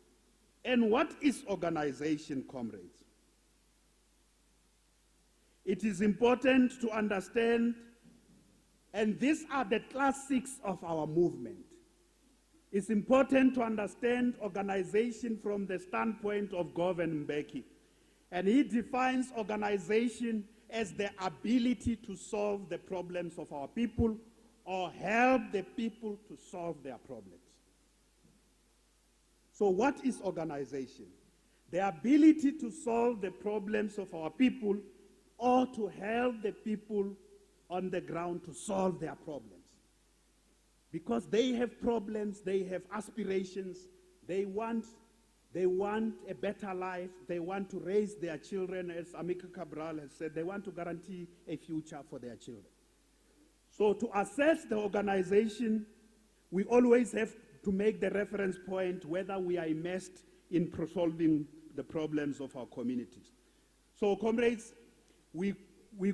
And what is organization, comrades? It is important to understand, and these are the classics of our movement. It's important to understand organization from the standpoint of Govan Mbeki. And he defines organization as the ability to solve the problems of our people or help the people to solve their problems. So what is organization? The ability to solve the problems of our people or to help the people on the ground to solve their problems. Because they have problems, they have aspirations, they want a better life, they want to raise their children, as Amika Cabral has said, they want to guarantee a future for their children. So to assess the organization, we always have to make the reference point whether we are immersed in solving the problems of our communities. So, comrades, we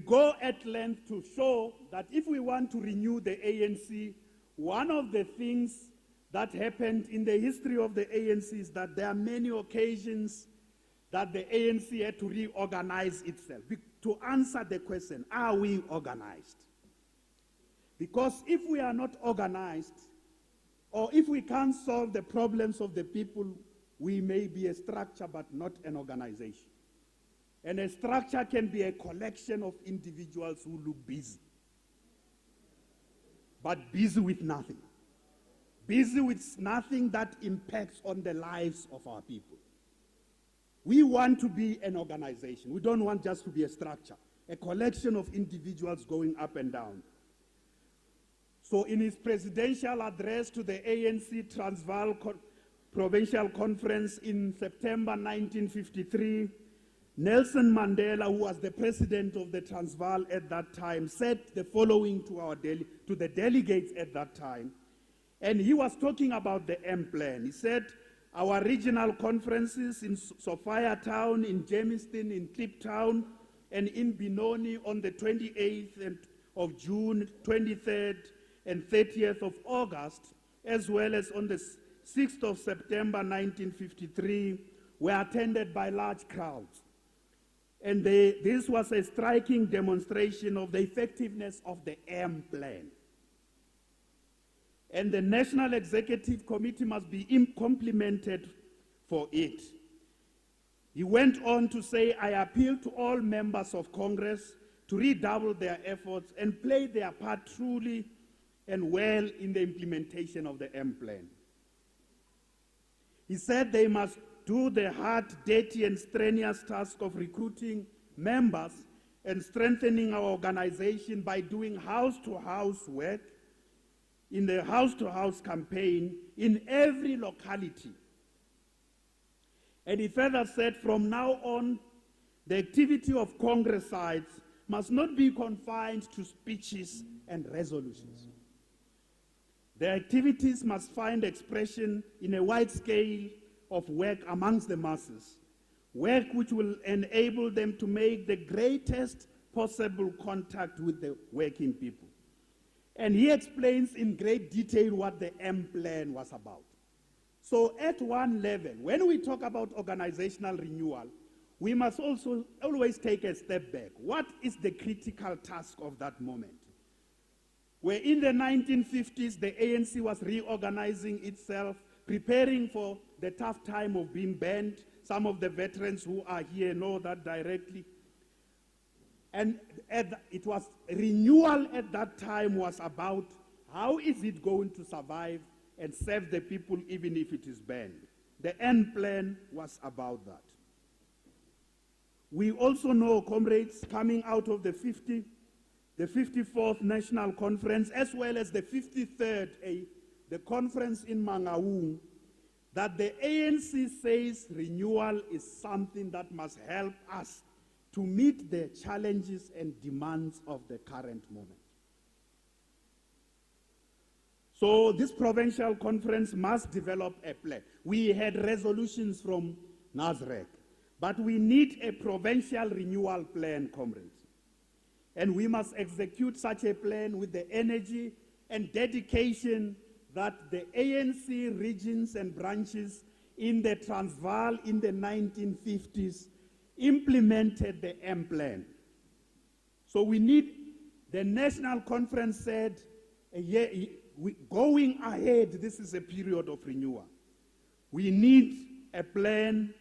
go at length to show that if we want to renew the ANC, one of the things that happened in the history of the ANC is that there are many occasions that the ANC had to reorganize itself to answer the question, are we organized? Because if we are not organized, or if we can't solve the problems of the people, we may be a structure but not an organization. And a structure can be a collection of individuals who look busy, but busy with nothing. Busy with nothing that impacts on the lives of our people. We want to be an organization. We don't want just to be a structure, a collection of individuals going up and down. So in his presidential address to the ANC Transvaal Provincial Conference in September 1953, Nelson Mandela, who was the president of the Transvaal at that time, said the following to the delegates at that time. And he was talking about the M plan. He said, our regional conferences in Sophia Town, in Germiston, in Kliptown, and in Benoni on the 28th of June 23rd and 30th of August, as well as on the 6th of September 1953, were attended by large crowds. And this was a striking demonstration of the effectiveness of the M plan. And the National Executive Committee must be complimented for it. He went on to say, I appeal to all members of Congress to redouble their efforts and play their part truly and well in the implementation of the M plan. He said they must do the hard, dirty, and strenuous task of recruiting members and strengthening our organization by doing house-to-house work in the house-to-house campaign in every locality. And he further said, from now on, the activity of Congressites must not be confined to speeches and resolutions. Their activities must find expression in a wide scale of work amongst the masses, work which will enable them to make the greatest possible contact with the working people. And he explains in great detail what the M plan was about. So at one level, when we talk about organizational renewal, we must also always take a step back. What is the critical task of that moment? Where in the 1950s, the ANC was reorganizing itself, preparing for the tough time of being banned. Some of the veterans who are here know that directly. And it was renewal at that time was about how is it going to survive and serve the people even if it is banned. The N plan was about that. We also know, comrades, coming out of the 54th National Conference, as well as the 53rd, the conference in Mangaung, that the ANC says renewal is something that must help us to meet the challenges and demands of the current moment. So this provincial conference must develop a plan. We had resolutions from NASREC, but we need a provincial renewal plan, comrades. And we must execute such a plan with the energy and dedication that the ANC regions and branches in the Transvaal in the 1950s implemented the M plan. So we need, the National Conference said, going ahead, this is a period of renewal. We need a plan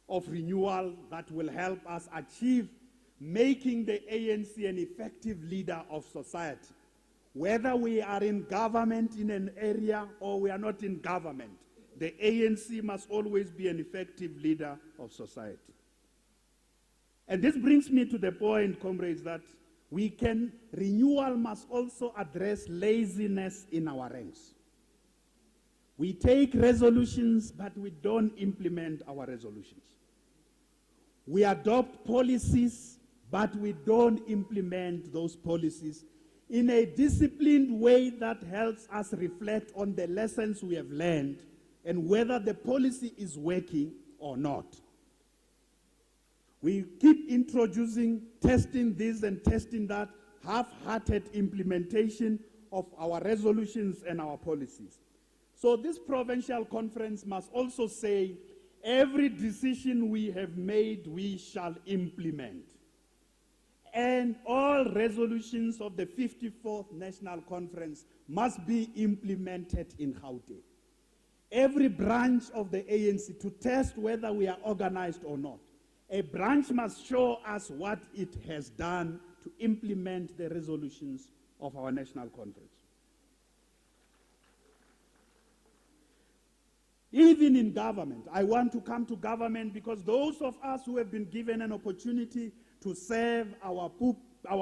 of renewal that will help us achieve making the ANC an effective leader of society. Whether we are in government in an area or we are not in government, the ANC must always be an effective leader of society. And this brings me to the point, comrades, that renewal must also address laziness in our ranks. We take resolutions, but we don't implement our resolutions. We adopt policies, but we don't implement those policies in a disciplined way that helps us reflect on the lessons we have learned and whether the policy is working or not. We keep introducing, testing this and testing that, half-hearted implementation of our resolutions and our policies. So this provincial conference must also say, every decision we have made, we shall implement. And all resolutions of the 54th National Conference must be implemented in Gauteng. Every branch of the ANC to test whether we are organized or not. A branch must show us what it has done to implement the resolutions of our National Conference. Even in government, I want to come to government because those of us who have been given an opportunity to serve our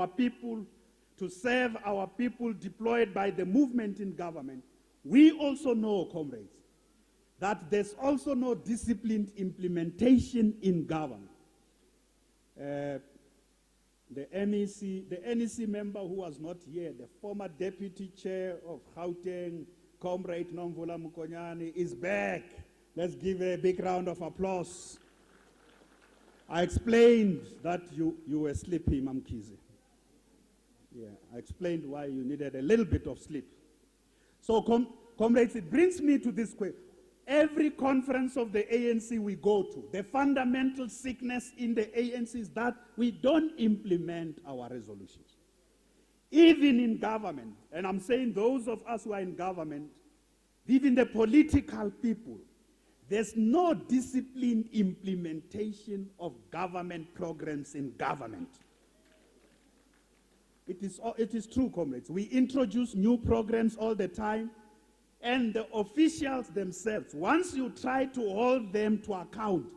people, to serve our people deployed by the movement in government, we also know, comrades, that there's also no disciplined implementation in government. The NEC member who was not here, the former deputy chair of Gauteng, Comrade Nomvula Mukonyane, is back. Let's give a big round of applause. I explained that you were sleeping, Mamkizi. Yeah, I explained why you needed a little bit of sleep. So, comrades, it brings me to this question. Every conference of the ANC we go to, the fundamental sickness in the ANC is that we don't implement our resolutions. Even in government, and I'm saying those of us who are in government, even the political people, there's no disciplined implementation of government programs in government. It is true, comrades. We introduce new programs all the time, and the officials themselves, once you try to hold them to account,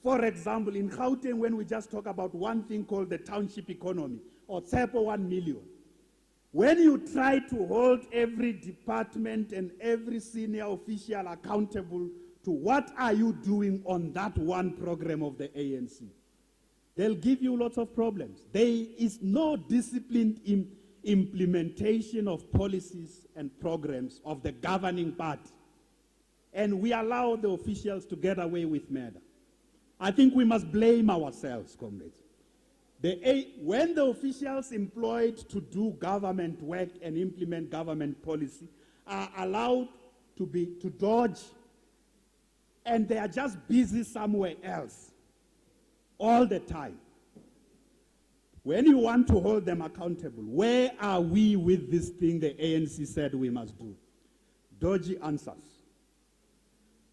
for example, in Gauteng, when we just talk about one thing called the township economy, or TSEPO 1 million, when you try to hold every department and every senior official accountable to what are you doing on that one program of the ANC, they'll give you lots of problems. There is no disciplined implementation of policies and programs of the governing party. And we allow the officials to get away with murder. I think we must blame ourselves, comrades. When the officials employed to do government work and implement government policy are allowed to dodge, and they are just busy somewhere else all the time. When you want to hold them accountable, where are we with this thing the ANC said we must do? Dodgy answers.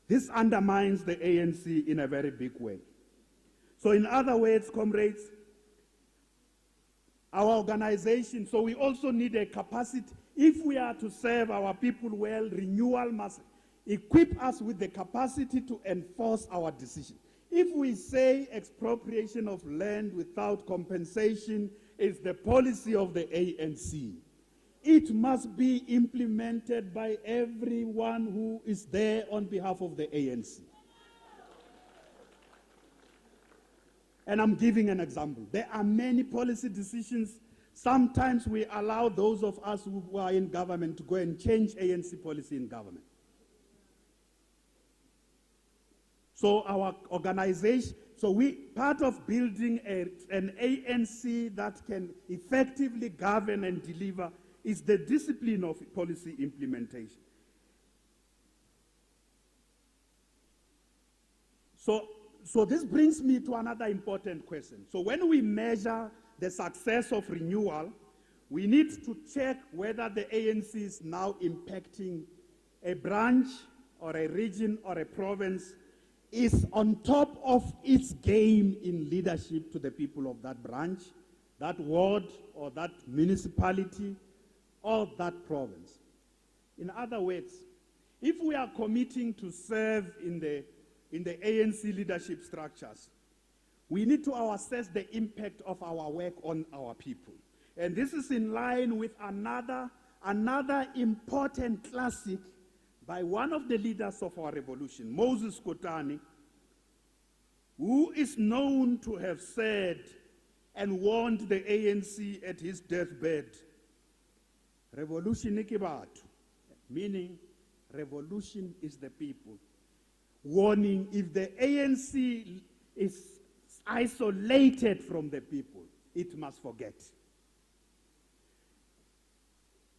This undermines the ANC in a very big way. So in other words, comrades, our organization, so we also need a capacity. If we are to serve our people well, renewal must equip us with the capacity to enforce our decision. If we say expropriation of land without compensation is the policy of the ANC, it must be implemented by everyone who is there on behalf of the ANC. And I'm giving an example. There are many policy decisions. Sometimes we allow those of us who are in government to go and change ANC policy in government. So our organization, part of building an ANC that can effectively govern and deliver is the discipline of policy implementation. So this brings me to another important question. So when we measure the success of renewal, we need to check whether the ANC is now impacting a branch or a region or a province is on top of its game in leadership to the people of that branch, that ward, or that municipality, or that province. In other words, if we are committing to serve in the ANC leadership structures, we need to assess the impact of our work on our people. And this is in line with another important classic by one of the leaders of our revolution, Moses Kotane, who is known to have said and warned the ANC at his deathbed, revolution ke batho, meaning revolution is the people. Warning, if the ANC is isolated from the people, it must forget.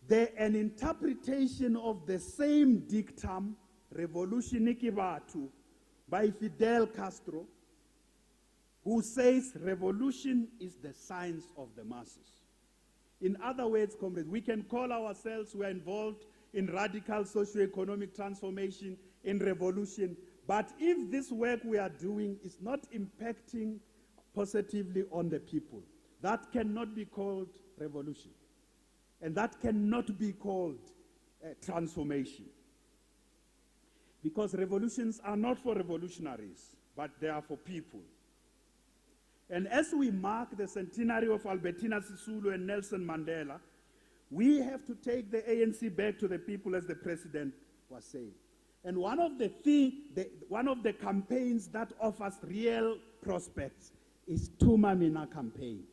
An interpretation of the same dictum, revolution ke batho, by Fidel Castro, who says revolution is the science of the masses. In other words, comrades, we can call ourselves, we are involved in radical socio-economic transformation, in revolution, but if this work we are doing is not impacting positively on the people, that cannot be called revolution. And that cannot be called transformation. Because revolutions are not for revolutionaries, but they are for people. And as we mark the centenary of Albertina Sisulu and Nelson Mandela, we have to take the ANC back to the people, as the president was saying. And one of the campaigns that offers real prospects is Tuma Mina campaign.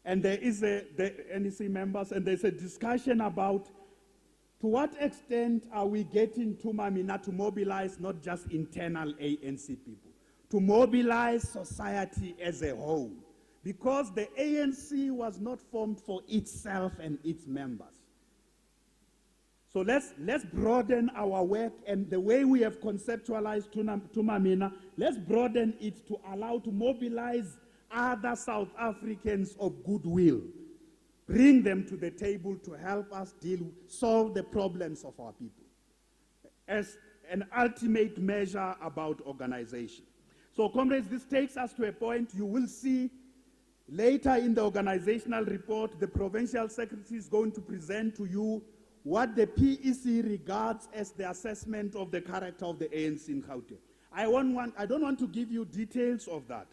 And there is the NEC members, and there's a discussion about to what extent are we getting Tuma Mina to mobilize not just internal ANC people, to mobilize society as a whole. because the ANC was not formed for itself and its members. So let's broaden our work, and the way we have conceptualized Tumamina, let's broaden it to allow to mobilize other South Africans of goodwill, bring them to the table to help us solve the problems of our people as an ultimate measure about organization. So comrades, this takes us to a point you will see later in the organizational report. The provincial secretary is going to present to you what the PEC regards as the assessment of the character of the ANC in Gauteng. I don't want to give you details of that,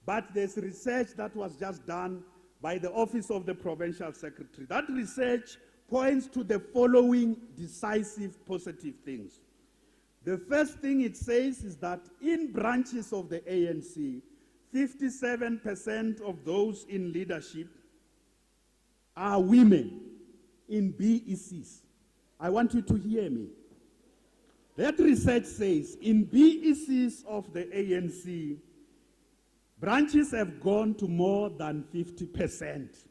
but there's research that was just done by the Office of the Provincial Secretary. That research points to the following decisive positive things. The first thing it says is that in branches of the ANC, 57% of those in leadership are women in BECs. I want you to hear me. That research says in BECs of the ANC, branches have gone to more than 50%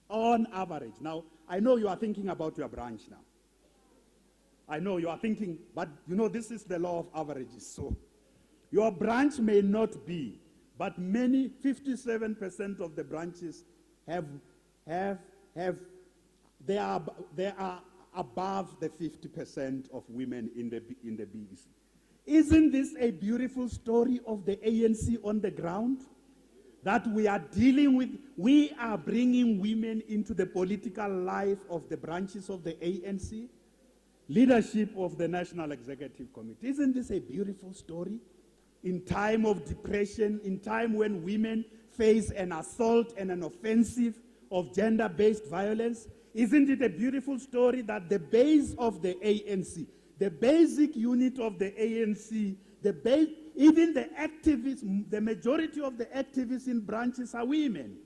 on average. Now, I know you are thinking about your branch now. I know you are thinking, but you know, this is the law of averages. So your branch may not be, but many, 57% of the branches they are above the 50% of women in the BEC. Isn't this a beautiful story of the ANC on the ground? That we are dealing with, we are bringing women into the political life of the branches of the ANC, leadership of the National Executive Committee. Isn't this a beautiful story? In time of depression, in time when women face an assault and an offensive of gender-based violence, isn't it a beautiful story that the base of the ANC, the basic unit of the ANC, even the activists, the majority of the activists in branches are women.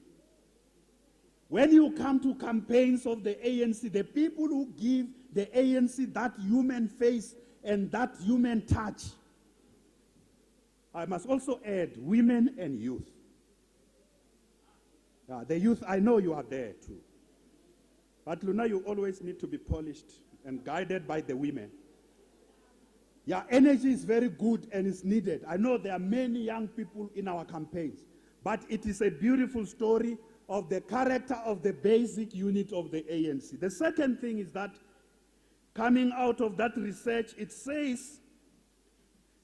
When you come to campaigns of the ANC, the people who give the ANC that human face and that human touch, I must also add women and youth. The youth, I know you are there too. But Luna, you always need to be polished and guided by the women. Yeah, energy is very good and is needed. I know there are many young people in our campaigns, but it is a beautiful story of the character of the basic unit of the ANC. The second thing is that coming out of that research, it says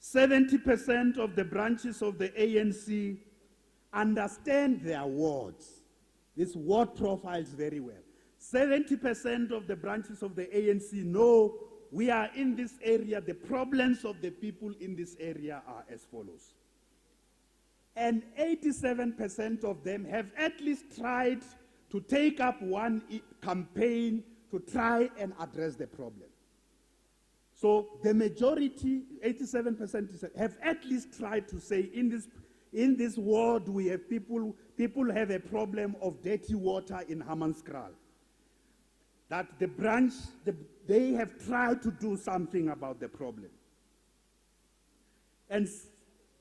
70% of the branches of the ANC understand their wards. This ward profiles very well. 70% of the branches of the ANC know we are in this area, the problems of the people in this area are as follows. And 87% of them have at least tried to take up one campaign to try and address the problem. So the majority, 87%, have at least tried to say in this ward we have people have a problem of dirty water in Hammanskraal. That the branch, they have tried to do something about the problem. And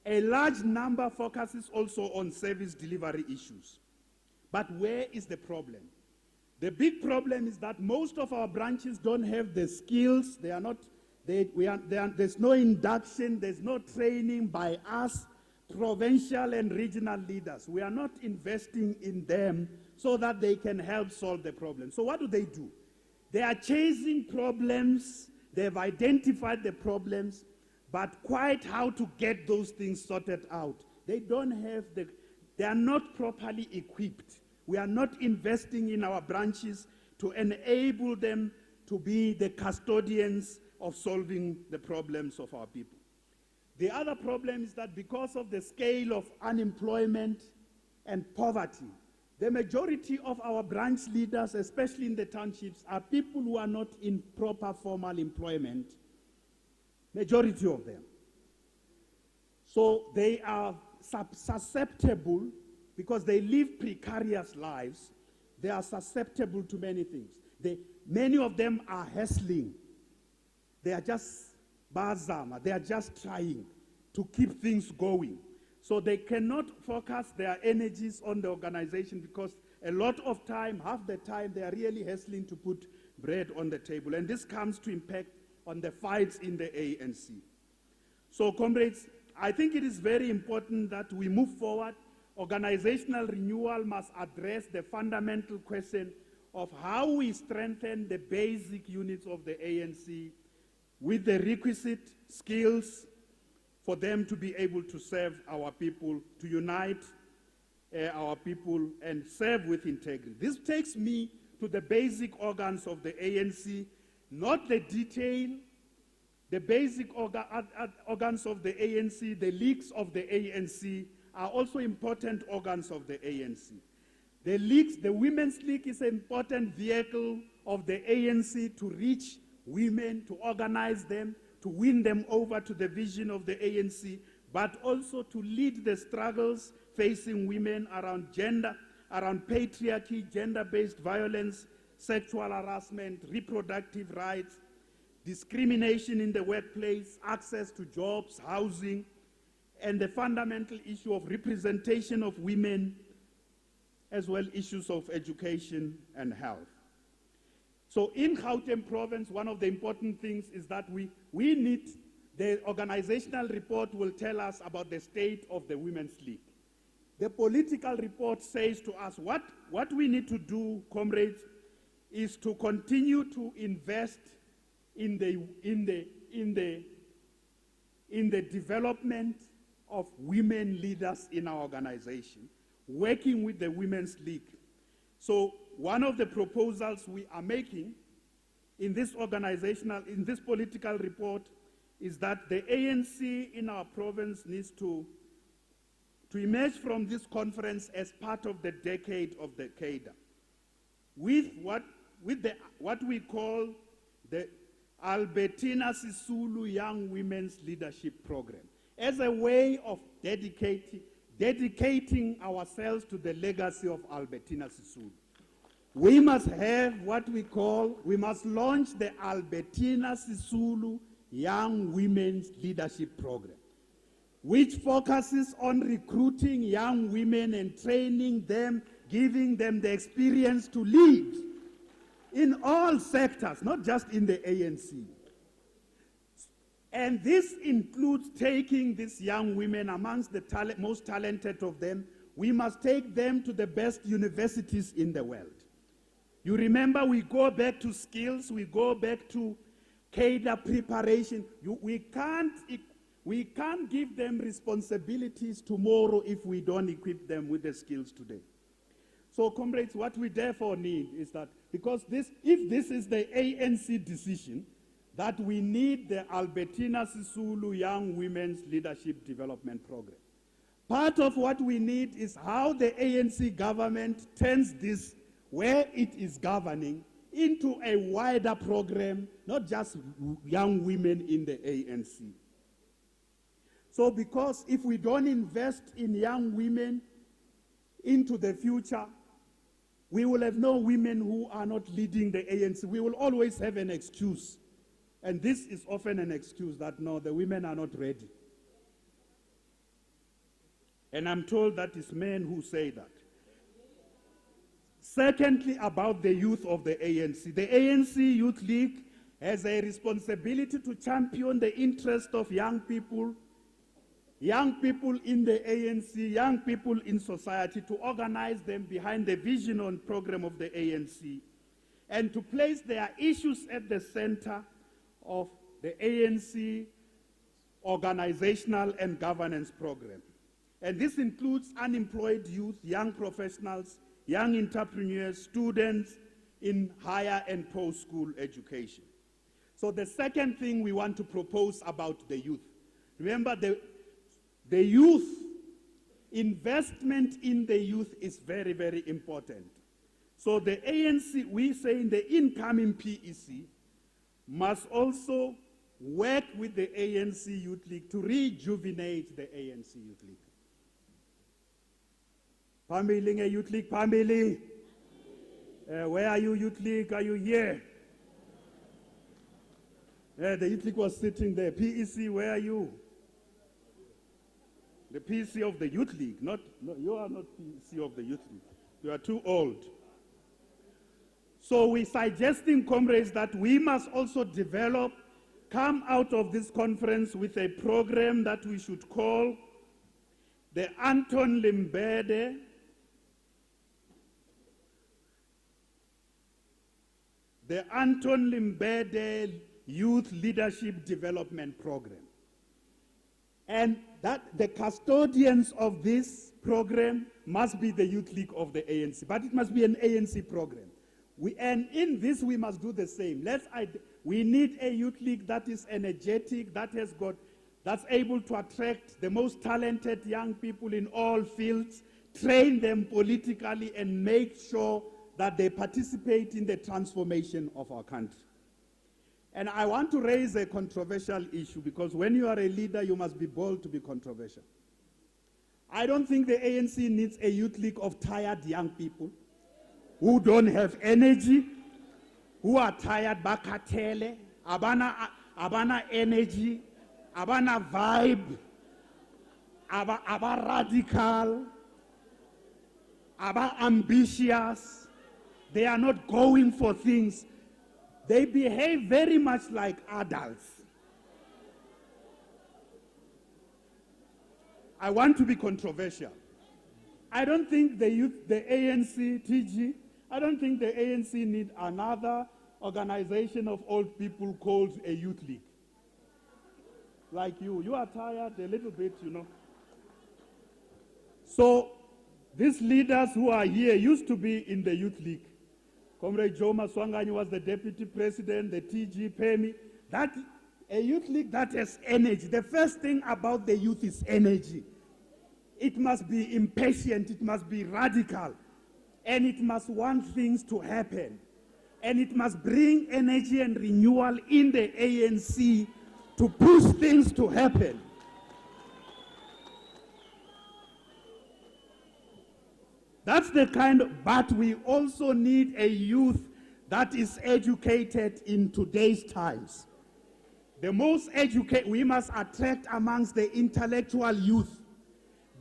a large number focuses also on service delivery issues. But where is the problem? The big problem is that most of our branches don't have the skills. There's no induction, there's no training by us, provincial and regional leaders. We are not investing in them so that they can help solve the problem. So what do? They are chasing problems, they've identified the problems, but quite how to get those things sorted out. They are not properly equipped. We are not investing in our branches to enable them to be the custodians of solving the problems of our people. The other problem is that because of the scale of unemployment and poverty, the majority of our branch leaders, especially in the townships, are people who are not in proper formal employment, majority of them. So they are susceptible, because they live precarious lives, they are susceptible to many things. Many of them are hustling. They are just bazama, they are just trying to keep things going. So they cannot focus their energies on the organization because a lot of time, half the time, they are really hustling to put bread on the table. And this comes to impact on the fights in the ANC. So, comrades, I think it is very important that we move forward. Organizational renewal must address the fundamental question of how we strengthen the basic units of the ANC with the requisite skills for them to be able to serve our people, to unite our people and serve with integrity. This takes me to the basic organs of the ANC, not the detail. The basic organs of the ANC, the leagues of the ANC, are also important organs of the ANC. The leagues, the Women's League is an important vehicle of the ANC to reach women, to organize them, to win them over to the vision of the ANC, but also to lead the struggles facing women around gender, around patriarchy, gender-based violence, sexual harassment, reproductive rights, discrimination in the workplace, access to jobs, housing, and the fundamental issue of representation of women, as well issues of education and health. So in Gauteng province, one of the important things is that we need, the organizational report will tell us about the state of the Women's League. The political report says to us what we need to do, comrades, is to continue to invest in the development of women leaders in our organization, working with the Women's League. So one of the proposals we are making in this political report is that the ANC in our province needs to emerge from this conference as part of the decade of the cadre, with what we call the Albertina Sisulu Young Women's Leadership Program, as a way of dedicating ourselves to the legacy of Albertina Sisulu. We must have we must launch the Albertina Sisulu Young Women's Leadership Program, which focuses on recruiting young women and training them, giving them the experience to lead in all sectors, not just in the ANC. And this includes taking these young women, amongst the most talented of them. We must take them to the best universities in the world. You remember, we go back to skills, we go back to cadre preparation. We can't give them responsibilities tomorrow if we don't equip them with the skills today. So, comrades, what we therefore need is that, because if this is the ANC decision, that we need the Albertina Sisulu Young Women's Leadership Development Program. Part of what we need is how the ANC government turns this, where it is governing, into a wider program, not just young women in the ANC. So because if we don't invest in young women into the future, we will have no women who are not leading the ANC. We will always have an excuse. And this is often an excuse that, no, the women are not ready. And I'm told that it's men who say that. Secondly, about the youth of the ANC. The ANC Youth League has a responsibility to champion the interest of young people in the ANC, young people in society, to organize them behind the vision and program of the ANC, and to place their issues at the center of the ANC organizational and governance program. And this includes unemployed youth, young professionals, young entrepreneurs, students in higher and post-school education. So the second thing we want to propose about the youth, remember the youth, investment in the youth is very, very important. So the ANC, we say in the incoming PEC, must also work with the ANC Youth League to rejuvenate the ANC Youth League. Family, Youth League, family. Where are you, Youth League? Are you here? The Youth League was sitting there. PEC, where are you? The PC of the Youth League. No, you are not PC of the Youth League. You are too old. So we're suggesting, comrades, that we must also come out of this conference with a program that we should call the Anton Limbede Youth Leadership Development Program. And that the custodians of this program must be the Youth League of the ANC, but it must be an ANC program. And in this, we must do the same. We need a youth league that is energetic, that's able to attract the most talented young people in all fields, train them politically, and make sure that they participate in the transformation of our country. And I want to raise a controversial issue, because when you are a leader, you must be bold to be controversial. I don't think the ANC needs a youth league of tired young people who don't have energy, who are tired, bakatele, abana energy, abana vibe, aba radical, aba ambitious. They are not going for things. They behave very much like adults. I want to be controversial. I don't think the ANC, TG, I don't think the ANC need another organization of old people called a youth league. Like you. You are tired a little bit, you know. So these leaders who are here used to be in the youth league. Comrade Joe Maswanganyi was the deputy president, the TG Pemi. A youth league that has energy. The first thing about the youth is energy. It must be impatient, it must be radical, and it must want things to happen. And it must bring energy and renewal in the ANC to push things to happen. That's the but we also need a youth that is educated in today's times. The most educated, we must attract amongst the intellectual youth.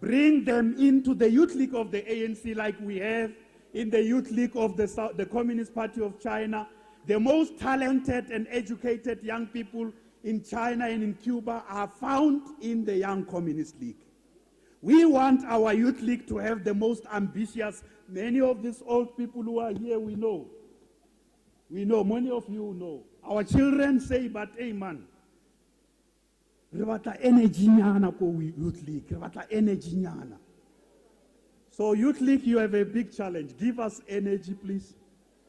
Bring them into the Youth League of the ANC like we have in the Youth League of the Communist Party of China. The most talented and educated young people in China and in Cuba are found in the Young Communist League. We want our Youth League to have the most ambitious. Many of these old people who are here, we know. We know, many of you know. Our children say, but hey man, energy Youth League, energy. So Youth League, you have a big challenge. Give us energy, please.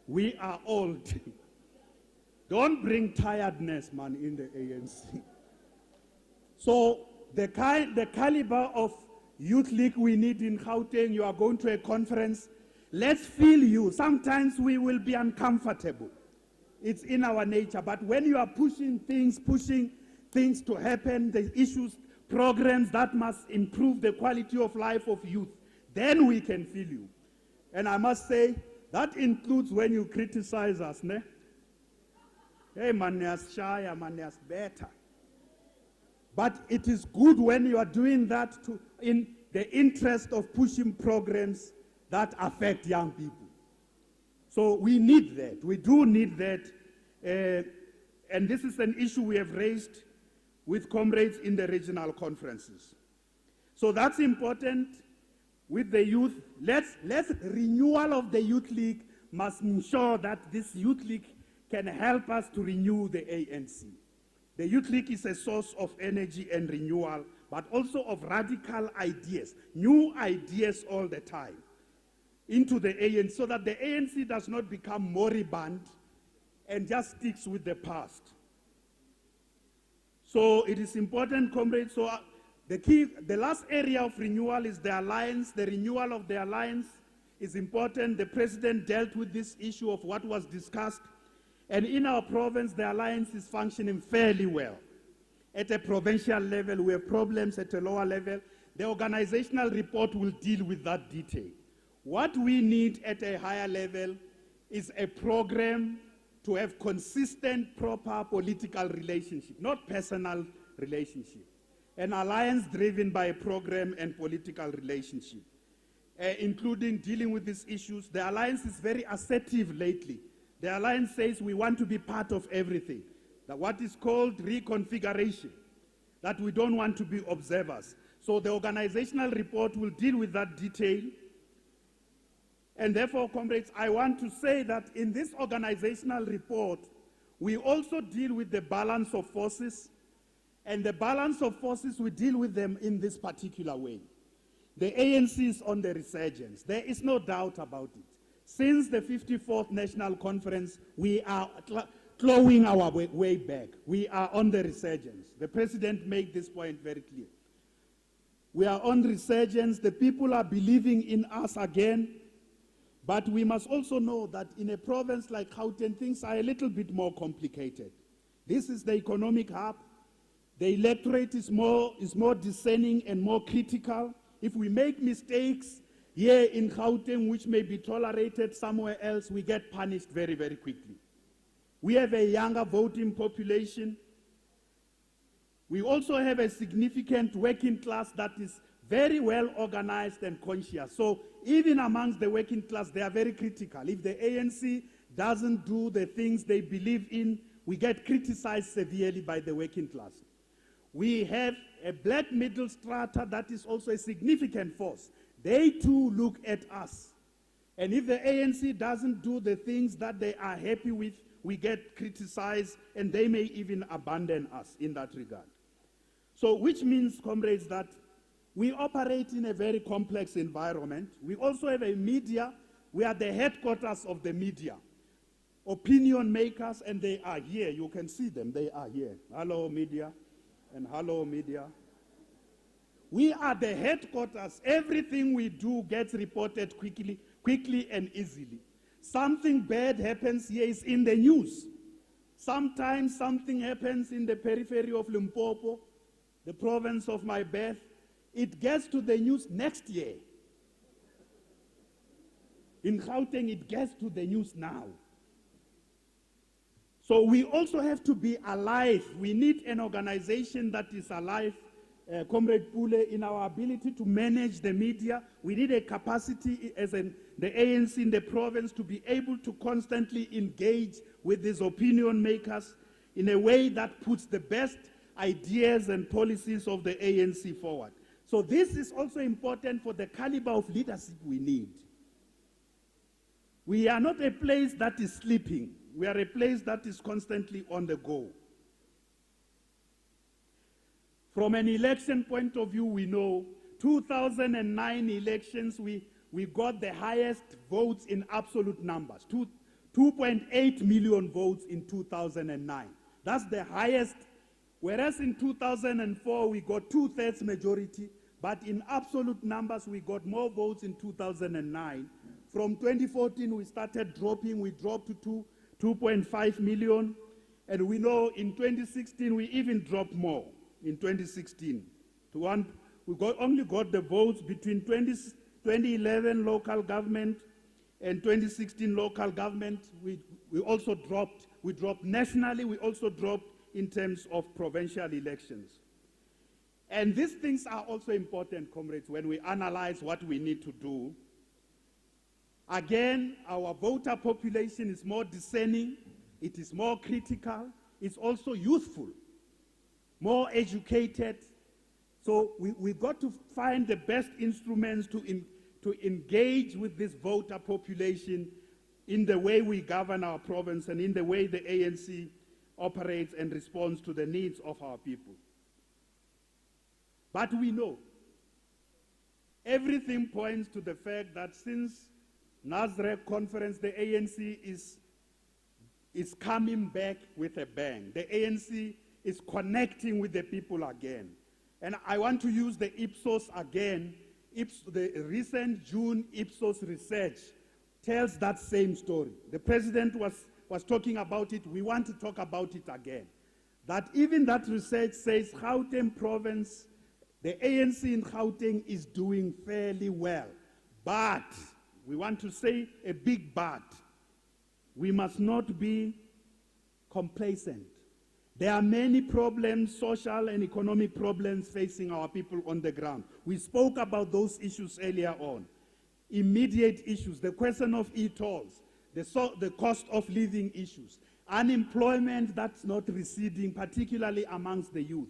We are old. Don't bring tiredness, man, in the ANC. So the caliber of Youth League we need in Gauteng, you are going to a conference. Let's feel you. Sometimes we will be uncomfortable. It's in our nature. But when you are pushing things to happen, the issues, programs that must improve the quality of life of youth, then we can feel you. And I must say, that includes when you criticize us, ne? Hey, man, there's shy, man, there's better. But it is good when you are doing that in the interest of pushing programs that affect young people. So we need that. We do need that. And this is an issue we have raised with comrades in the regional conferences. So that's important with the youth. Let's renewal of the Youth League must ensure that this Youth League can help us to renew the ANC. The Youth League is a source of energy and renewal, but also of radical ideas, new ideas all the time, into the ANC, so that the ANC does not become moribund and just sticks with the past. So it is important, comrades. So the last area of renewal is the alliance. The renewal of the alliance is important. The president dealt with this issue of what was discussed. And in our province, the alliance is functioning fairly well. At a provincial level, we have problems at a lower level. The organizational report will deal with that detail. What we need at a higher level is a program to have consistent, proper political relationship, not personal relationship. an alliance driven by a program and political relationship, including dealing with these issues. The alliance is very assertive lately. The alliance says we want to be part of everything. That what is called reconfiguration, that we don't want to be observers. So the organizational report will deal with that detail. And therefore, comrades, I want to say that in this organizational report, we also deal with the balance of forces. And the balance of forces, we deal with them in this particular way. The ANC is on the resurgence. There is no doubt about it. Since the 54th National Conference, we are clawing our way back. We are on the resurgence. The President made this point very clear. We are on resurgence. The people are believing in us again. But we must also know that in a province like Gauteng, things are a little bit more complicated. This is the economic hub. The electorate is more discerning and more critical. If we make mistakes here in Gauteng, which may be tolerated somewhere else, we get punished very, very quickly. We have a younger voting population. We also have a significant working class that is very well organized and conscious. So even amongst the working class, they are very critical. If the ANC doesn't do the things they believe in, we get criticized severely by the working class. We have a black middle strata that is also a significant force. They too look at us. And if the ANC doesn't do the things that they are happy with, we get criticized, and they may even abandon us in that regard. So which means, comrades, that we operate in a very complex environment. We also have a media. We are the headquarters of the media. Opinion makers, and they are here. You can see them. They are here. Hello, media, and hello, media. We are the headquarters. Everything we do gets reported quickly and easily. Something bad happens here is in the news. Sometimes something happens in the periphery of Limpopo, the province of my birth. It gets to the news next year. In Gauteng, it gets to the news now. So we also have to be alive. We need an organization that is alive, Comrade Pule, in our ability to manage the media. We need a capacity as the ANC in the province to be able to constantly engage with these opinion makers in a way that puts the best ideas and policies of the ANC forward. So this is also important for the caliber of leadership we need. We are not a place that is sleeping. We are a place that is constantly on the go. From an election point of view, we know 2009 elections, we got the highest votes in absolute numbers, 2.8 million votes in 2009. That's the highest, whereas in 2004 we got 2/3 majority, but in absolute numbers we got more votes in 2009. From 2014 we started dropping, we dropped to 2.5 million, and we know in 2016 we even dropped more. In 2016, we only got the votes between 2011 local government and 2016 local government. We also dropped. We dropped nationally. We also dropped in terms of provincial elections. And these things are also important, comrades, when we analyze what we need to do. Again, our voter population is more discerning. It is more critical. It's also youthful, more educated. So we got to find the best instruments to engage with this voter population in the way we govern our province and in the way the ANC operates and responds to the needs of our people. But we know everything points to the fact that since Nasrec conference, the ANC is coming back with a bang. The ANC is connecting with the people again. And I want to use the Ipsos again. The recent June Ipsos research tells that same story. The president was talking about it. We want to talk about it again. That even that research says Gauteng province, the ANC in Gauteng is doing fairly well. But, we want to say a big but, we must not be complacent. There are many problems, social and economic problems facing our people on the ground. We spoke about those issues earlier on. Immediate issues, the question of e-tolls, the cost of living issues, unemployment that's not receding, particularly amongst the youth.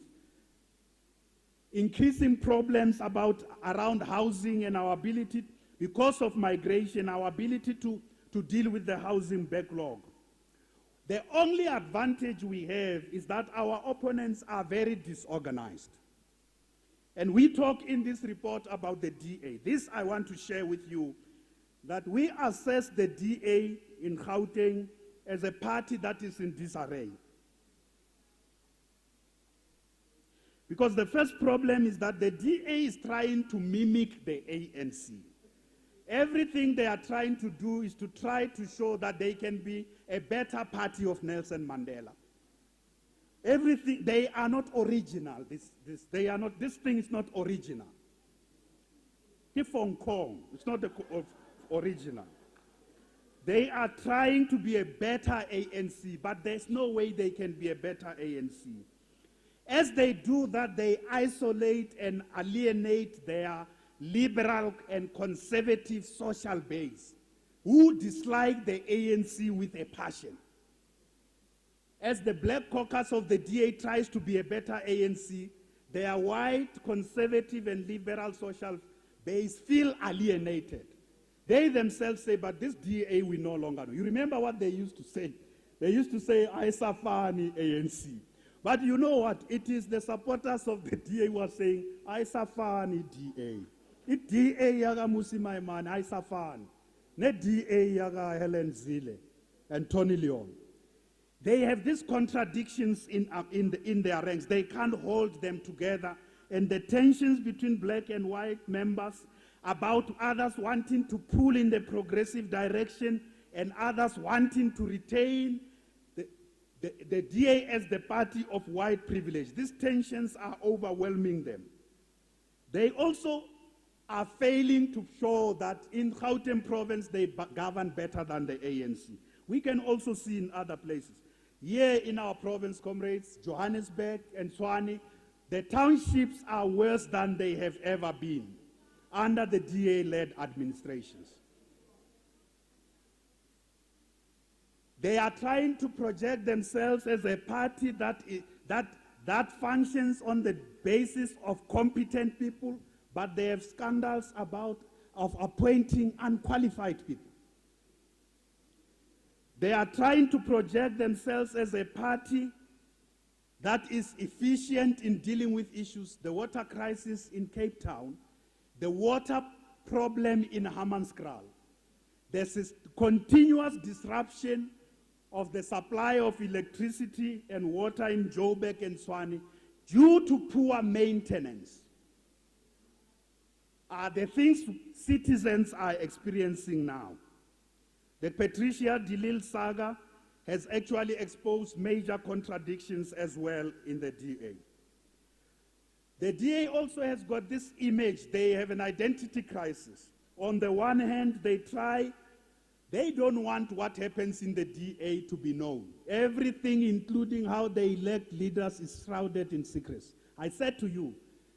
Increasing problems around housing and our ability, because of migration, our ability to deal with the housing backlog. The only advantage we have is that our opponents are very disorganized. And we talk in this report about the DA. This I want to share with you, that we assess the DA in Gauteng as a party that is in disarray. Because the first problem is that the DA is trying to mimic the ANC. Everything they are trying to do is to try to show that they can be a better party of Nelson Mandela. Everything, they are not original. This thing is not original. If Hong Kong, it's not original. They are trying to be a better ANC, but there's no way they can be a better ANC. As they do that, they isolate and alienate their liberal and conservative social base who dislike the ANC with a passion. As the Black Caucus of the DA tries to be a better ANC, their white, conservative and liberal social base feel alienated. They themselves say, but this DA we no longer know. You remember what they used to say? They used to say, Aisafani ANC. But you know what? It is the supporters of the DA who are saying, Aisafani DA. It DA yaga Musi Maimane, Aisafani. Ne DA yaga Helen Zille and Tony Leon. They have these contradictions in their ranks. They can't hold them together. And the tensions between black and white members about others wanting to pull in the progressive direction and others wanting to retain the DA as the party of white privilege. These tensions are overwhelming them. They also are failing to show that in Gauteng province they govern better than the ANC. We can also see in other places. Here in our province, comrades, Johannesburg and Tshwane, the townships are worse than they have ever been under the DA-led administrations. They are trying to project themselves as a party that functions on the basis of competent people, but they have scandals of appointing unqualified people. They are trying to project themselves as a party that is efficient in dealing with issues, the water crisis in Cape Town, the water problem in Hammanskraal. There's this continuous disruption of the supply of electricity and water in Joburg and Tshwane due to poor maintenance. Are the things citizens are experiencing now. The Patricia de Lille saga has actually exposed major contradictions as well in the DA. The DA also has got this image. They have an identity crisis. On the one hand, they don't want what happens in the DA to be known. Everything, including how they elect leaders, is shrouded in secrecy. I said to you,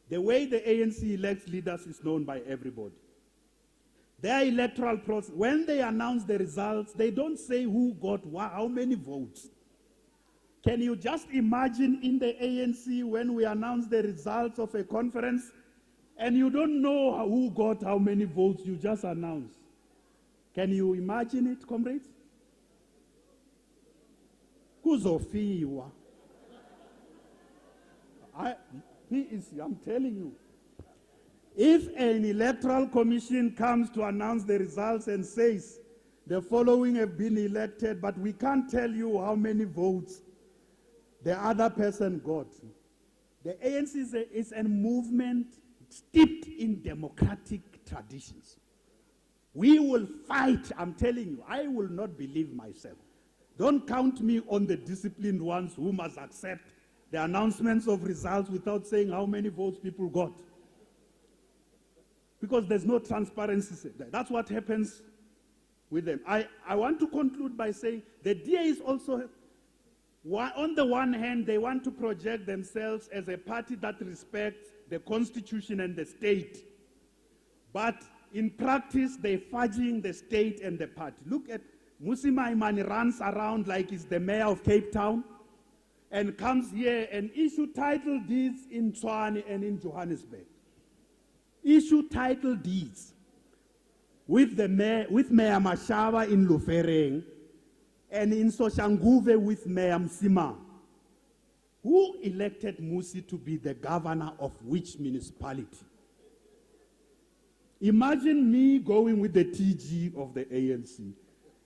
the way the ANC elects leaders is known by everybody. Their electoral process, when they announce the results, they don't say who got how many votes. Can you just imagine in the ANC when we announce the results of a conference and you don't know who got how many votes you just announced? Can you imagine it, comrades? Kuzofiwa. I'm telling you. If an electoral commission comes to announce the results and says the following have been elected, but we can't tell you how many votes the other person got. The ANC is a movement steeped in democratic traditions. We will fight, I'm telling you, I will not believe myself. Don't count me on the disciplined ones who must accept the announcements of results without saying how many votes people got. Because there's no transparency. That's what happens with them. I want to conclude by saying the DA is also On the one hand, they want to project themselves as a party that respects the constitution and the state. But in practice, they're fudging the state and the party. Look at Mmusi Maimane runs around like he's the mayor of Cape Town and comes here and issue title deeds in Tshwane and in Johannesburg. Issue title deeds with Mayor Mashaba in Lufereng and in Soshanguve with Mayor Msima. Who elected Mmusi to be the governor of which municipality? Imagine me going with the TG of the ANC,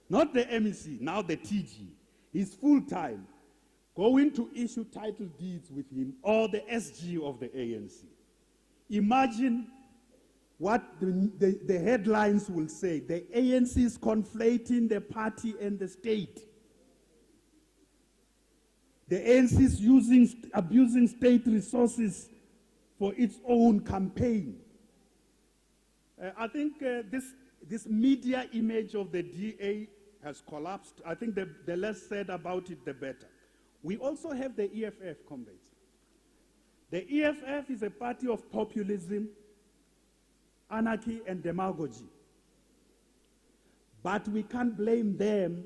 not the MEC, now the TG. He's full-time, going to issue title deeds with him, or the SG of the ANC. Imagine what the headlines will say. The ANC is conflating the party and the state. The ANC is abusing state resources for its own campaign. I think this media image of the DA has collapsed. I think the less said about it, the better. We also have the EFF, comrades. The EFF is a party of populism, anarchy, and demagogy. But we can't blame them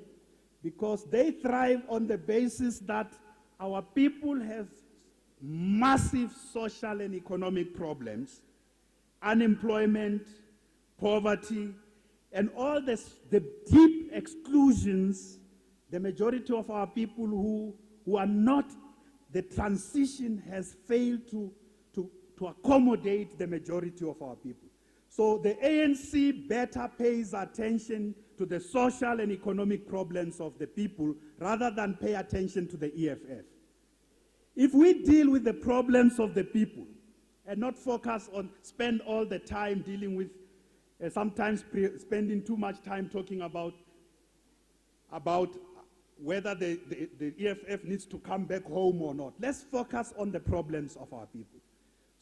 because they thrive on the basis that our people have massive social and economic problems, unemployment, poverty, and all the deep exclusions. The majority of our people who are not, the transition has failed to accommodate the majority of our people. So the ANC better pays attention to the social and economic problems of the people rather than pay attention to the EFF. If we deal with the problems of the people and not focus on, spend all the time dealing with, sometimes spending too much time talking about whether the EFF needs to come back home or not. Let's focus on the problems of our people.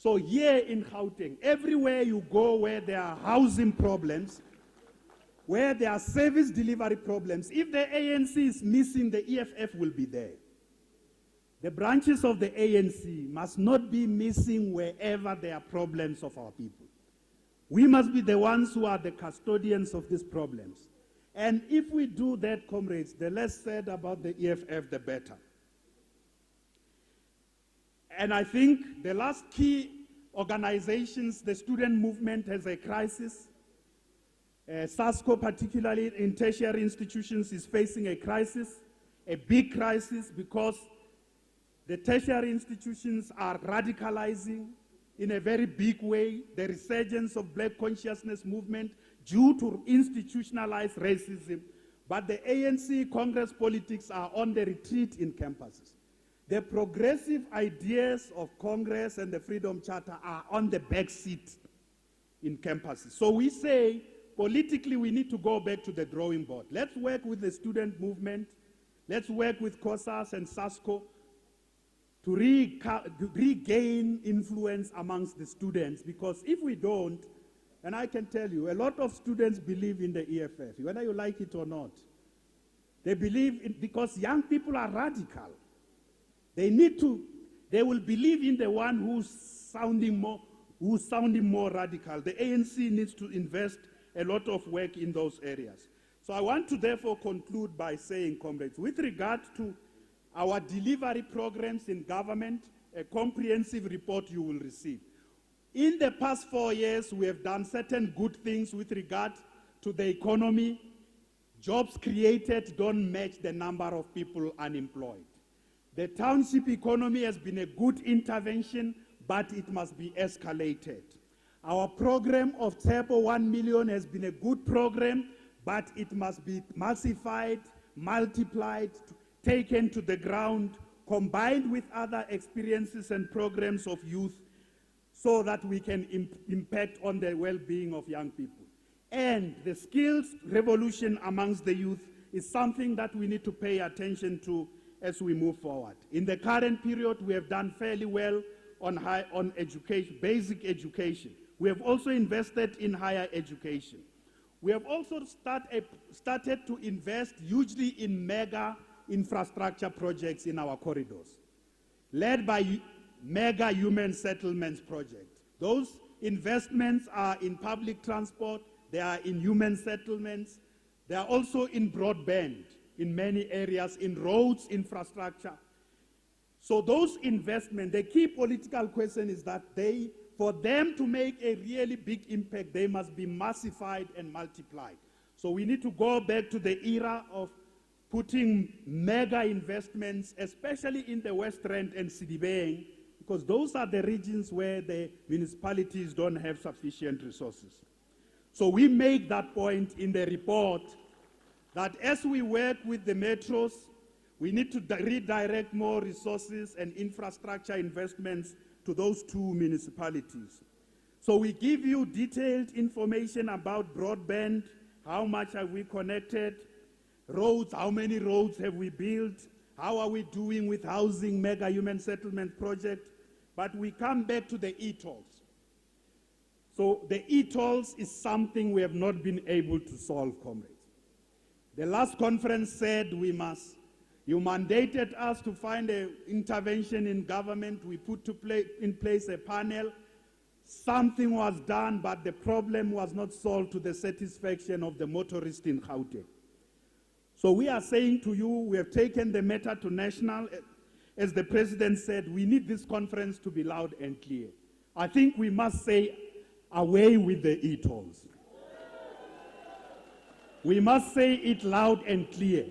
So here in Gauteng, everywhere you go where there are housing problems, where there are service delivery problems, if the ANC is missing, the EFF will be there. The branches of the ANC must not be missing wherever there are problems of our people. We must be the ones who are the custodians of these problems. And if we do that, comrades, the less said about the EFF, the better. And I think the last key organizations, the student movement has a crisis. SASCO, particularly in tertiary institutions, is facing a crisis, a big crisis, because the tertiary institutions are radicalizing in a very big way. The resurgence of black consciousness movement due to institutionalized racism. But the ANC Congress politics are on the retreat in campuses. The progressive ideas of Congress and the Freedom Charter are on the back seat in campuses. So we say, politically, we need to go back to the drawing board. Let's work with the student movement. Let's work with COSAS and SASCO to regain influence amongst the students. Because if we don't, and I can tell you, a lot of students believe in the EFF, whether you like it or not. They believe in, because young people are radical. They will believe in the one who's sounding more radical. The ANC needs to invest a lot of work in those areas. So I want to therefore conclude by saying, comrades, with regard to our delivery programs in government, a comprehensive report you will receive. In the past 4 years, we have done certain good things with regard to the economy. Jobs created don't match the number of people unemployed. The township economy has been a good intervention, but it must be escalated. Our program of Turbo 1 million has been a good program, but it must be massified, multiplied, taken to the ground, combined with other experiences and programs of youth, so that we can impact on the well-being of young people. And the skills revolution amongst the youth is something that we need to pay attention to as we move forward. In the current period, we have done fairly well on education, basic education. We have also invested in higher education. We have also started to invest hugely in mega infrastructure projects in our corridors, led by mega human settlements project. Those investments are in public transport, they are in human settlements, they are also in broadband in many areas, in roads, infrastructure. So those investments, the key political question is that for them to make a really big impact, they must be massified and multiplied. So we need to go back to the era of putting mega investments, especially in the West Rand and Sidibeng, because those are the regions where the municipalities don't have sufficient resources. So we make that point in the report that as we work with the metros, we need to redirect more resources and infrastructure investments to those two municipalities. So we give you detailed information about broadband, how much have we connected, roads, how many roads have we built, how are we doing with housing, mega human settlement project, but we come back to the e-tolls. So the e-tolls is something we have not been able to solve, comrades. The last conference said you mandated us to find an intervention in government. We put in place a panel. Something was done, but the problem was not solved to the satisfaction of the motorists in Gauteng. So we are saying to you, we have taken the matter to national. As the president said, we need this conference to be loud and clear. I think we must say, away with the e-tolls. We must say it loud and clear.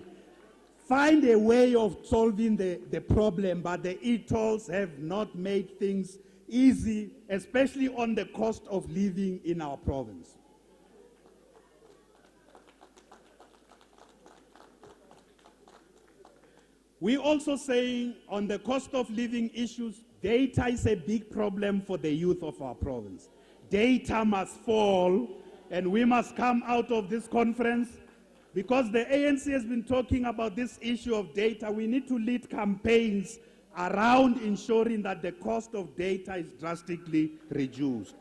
Find a way of solving the problem, but the e-tolls have not made things easy, especially on the cost of living in our province. We also saying on the cost of living issues, data is a big problem for the youth of our province. Data must fall, and we must come out of this conference because the ANC has been talking about this issue of data. We need to lead campaigns around ensuring that the cost of data is drastically reduced.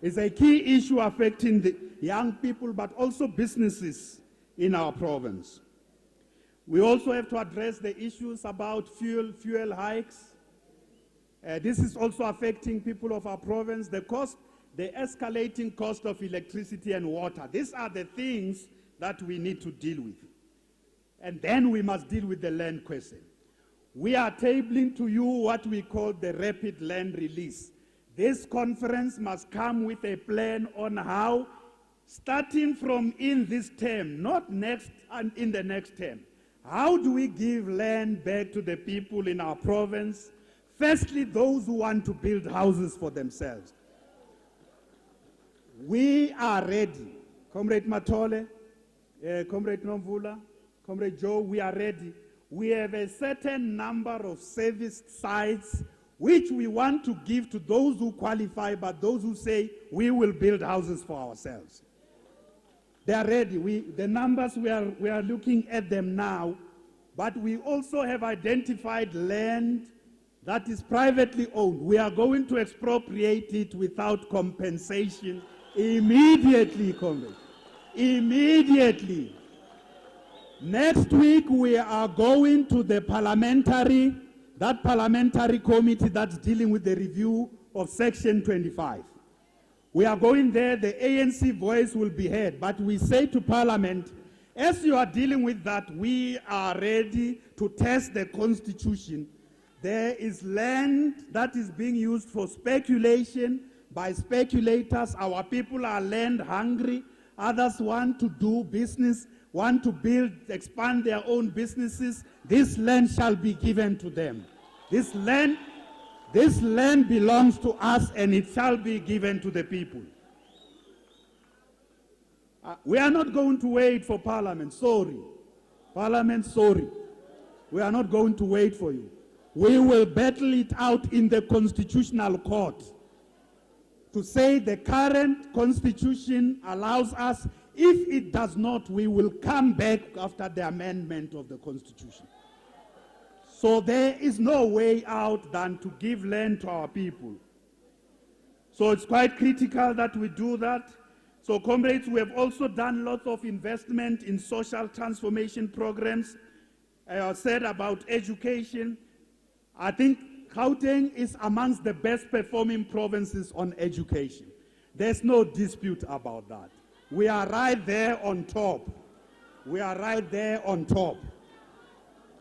It's a key issue affecting the young people, but also businesses in our province. We also have to address the issues about fuel hikes. This is also affecting people of our province. The escalating cost of electricity and water. These are the things that we need to deal with. And then we must deal with the land question. We are tabling to you what we call the rapid land release. This conference must come with a plan on how, starting from in this term, not next and in the next term, how do we give land back to the people in our province? Firstly, those who want to build houses for themselves. We are ready. Comrade Matole, Comrade Nomvula, Comrade Joe, we are ready. We have a certain number of service sites which we want to give to those who qualify, but those who say we will build houses for ourselves. They are ready. The numbers, we are looking at them now, but we also have identified land that is privately owned. We are going to expropriate it without compensation immediately, comrade. Immediately. Next week, we are going to the parliamentary committee that's dealing with the review of Section 25. We are going there, the ANC voice will be heard, but we say to Parliament, as you are dealing with that, we are ready to test the Constitution. There is land that is being used for speculation by speculators. Our people are land hungry. Others want to do business, want to build, expand their own businesses. This land shall be given to them. This land belongs to us and it shall be given to the people. We are not going to wait for Parliament, sorry. Parliament, sorry. We are not going to wait for you. We will battle it out in the Constitutional Court to say the current Constitution allows us. If it does not, we will come back after the amendment of the Constitution. So there is no way out than to give land to our people. So it's quite critical that we do that. So, comrades, we have also done lots of investment in social transformation programs. I said about education. I think Gauteng is amongst the best performing provinces on education. There's no dispute about that. We are right there on top. We are right there on top.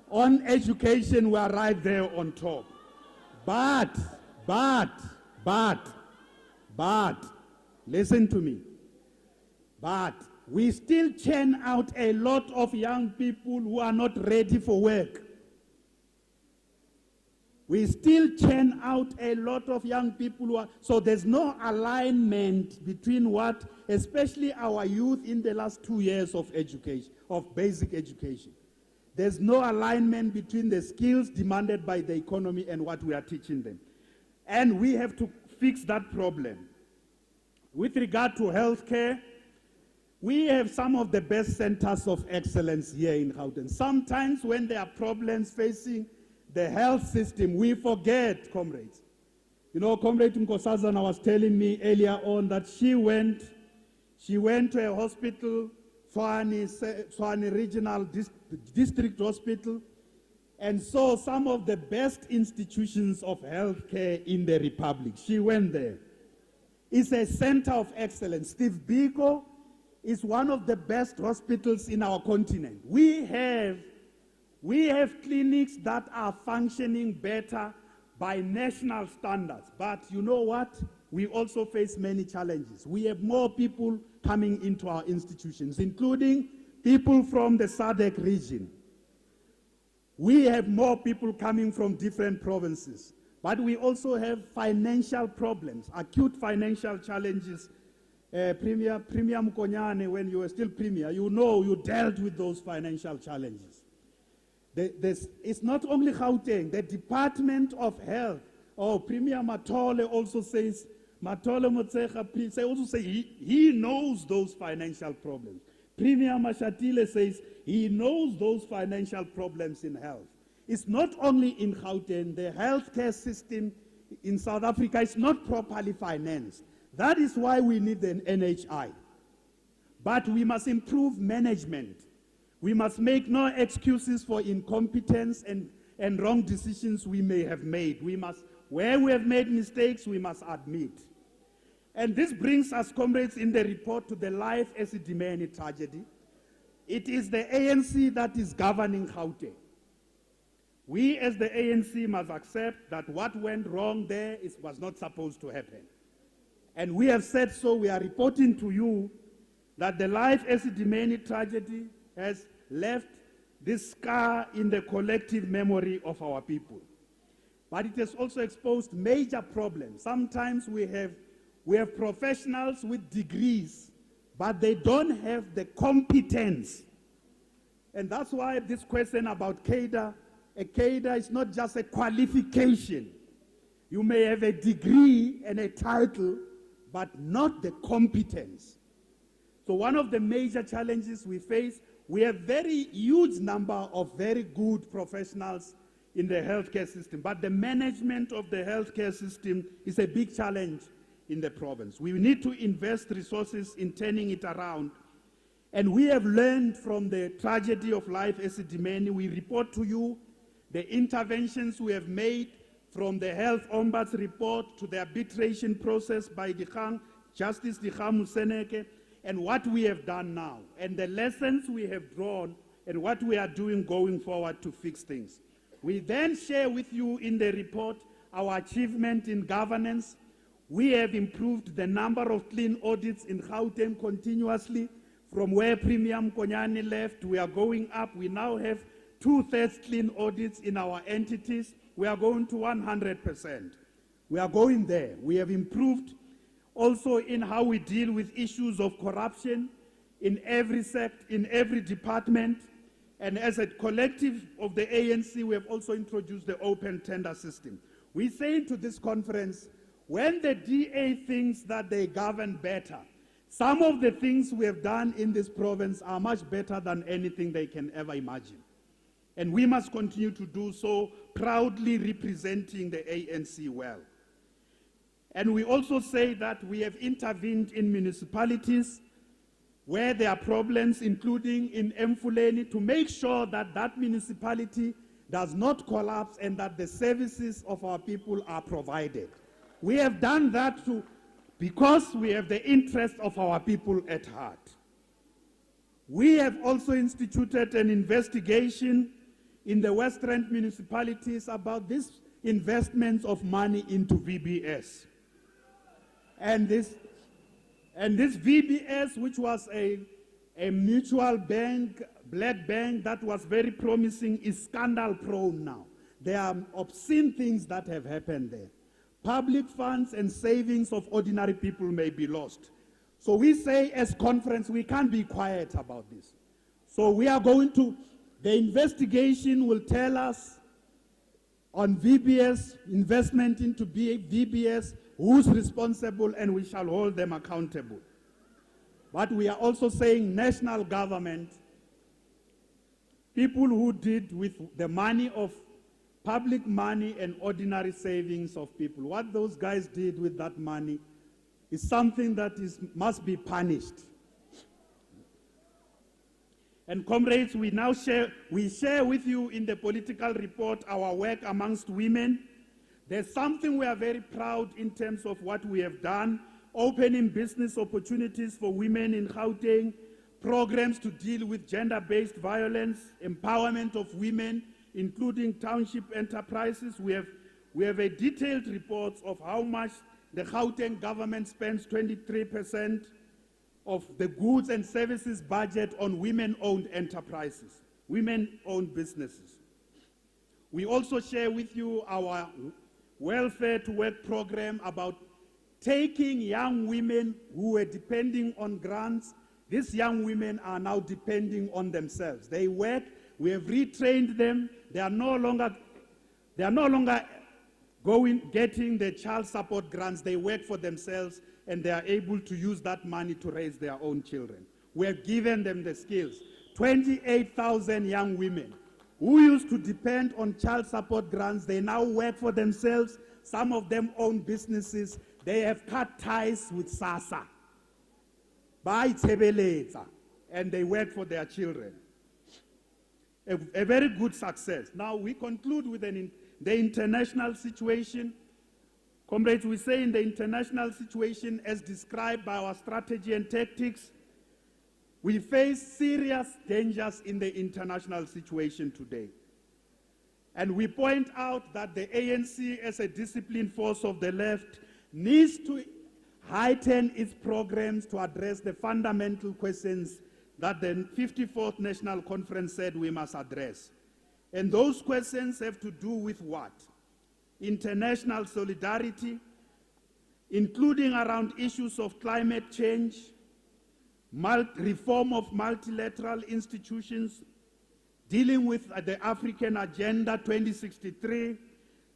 On education, we are right there on top. But, listen to me. But we still churn out a lot of young people who are not ready for work. We still churn out a lot of young people who are, so there's no alignment between what, especially our youth in the last 2 years of education, of basic education. There's no alignment between the skills demanded by the economy and what we are teaching them. And we have to fix that problem. With regard to healthcare, we have some of the best centers of excellence here in Gauteng. Sometimes when there are problems facing the health system, we forget, comrades. You know, Comrade Nkosazana was telling me earlier on that she went to a hospital, Tshwane Regional District Hospital, and saw some of the best institutions of healthcare in the Republic. She went there. It's a center of excellence. Steve Biko is one of the best hospitals in our continent. We have clinics that are functioning better by national standards. But you know what? We also face many challenges. We have more people coming into our institutions, including people from the SADC region. We have more people coming from different provinces. But we also have financial problems, acute financial challenges. Premier Mkonyane, when you were still Premier, you know you dealt with those financial challenges. It's not only Gauteng, the Department of Health. Oh, Premier Matole also says, Matole Motsecha also say he knows those financial problems. Premier Mashatile says he knows those financial problems in health. It's not only in Gauteng, the healthcare system in South Africa is not properly financed. That is why we need an NHI. But we must improve management. We must make no excuses for incompetence and wrong decisions we may have made. Where we have made mistakes, we must admit. And this brings us, comrades, in the report to the Life Esidimeni tragedy. It is the ANC that is governing Gauteng. We as the ANC must accept that what went wrong there was not supposed to happen. And we have said so. We are reporting to you that the Life Esidimeni tragedy has left this scar in the collective memory of our people. But it has also exposed major problems. Sometimes we have professionals with degrees, but they don't have the competence. And that's why this question about cadre, a cadre is not just a qualification. You may have a degree and a title, but not the competence. So one of the major challenges we face, we have very huge number of very good professionals in the healthcare system, but the management of the healthcare system is a big challenge in the province. We need to invest resources in turning it around. And we have learned from the tragedy of Life Esidimeni. We report to you the interventions we have made from the Health Ombuds report to the arbitration process by Justice Dikgang Moseneke, and what we have done now, and the lessons we have drawn, and what we are doing going forward to fix things. We then share with you in the report our achievement in governance. We have improved the number of clean audits in Gauteng continuously. From where Premier Mkonyane left, we are going up. We now have 2/3 clean audits in our entities. We are going to 100%. We are going there. We have improved also in how we deal with issues of corruption in every in every department. And as a collective of the ANC, we have also introduced the open tender system. We say to this conference, when the DA thinks that they govern better, some of the things we have done in this province are much better than anything they can ever imagine. And we must continue to do so, proudly representing the ANC well. And we also say that we have intervened in municipalities where there are problems, including in Mfuleni, to make sure that that municipality does not collapse and that the services of our people are provided. We have done that because we have the interest of our people at heart. We have also instituted an investigation in the West Rand municipalities about this investments of money into VBS. And this VBS, which was a mutual bank, black bank that was very promising, is scandal prone now. There are obscene things that have happened there. Public funds and savings of ordinary people may be lost. So we say as conference, we can't be quiet about this. So we are going to, the investigation will tell us on VBS, investment into VBS, who's responsible, and we shall hold them accountable. But we are also saying national government, people who did with the money of public money and ordinary savings of people, what those guys did with that money is something that must be punished. And comrades, we share with you in the political report our work amongst women. There's something we are very proud in terms of what we have done, opening business opportunities for women in Gauteng, programs to deal with gender-based violence, empowerment of women, including township enterprises. We have a detailed report of how much the Gauteng government spends 23% of the goods and services budget on women-owned enterprises, women-owned businesses. We also share with you our welfare to work program about taking young women who were depending on grants. These young women are now depending on themselves. They work, we have retrained them. They are no longer getting the child support grants. They work for themselves and they are able to use that money to raise their own children. We have given them the skills. 28,000 young women who used to depend on child support grants, they now work for themselves. Some of them own businesses. They have cut ties with SASSA, and they work for their children. A very good success. Now we conclude with the international situation. Comrades, we say in the international situation as described by our strategy and tactics, we face serious dangers in the international situation today. And we point out that the ANC, as a disciplined force of the left, needs to heighten its programs to address the fundamental questions that the 54th National Conference said we must address. And those questions have to do with what? International solidarity, including around issues of climate change, reform of multilateral institutions, dealing with the African Agenda 2063,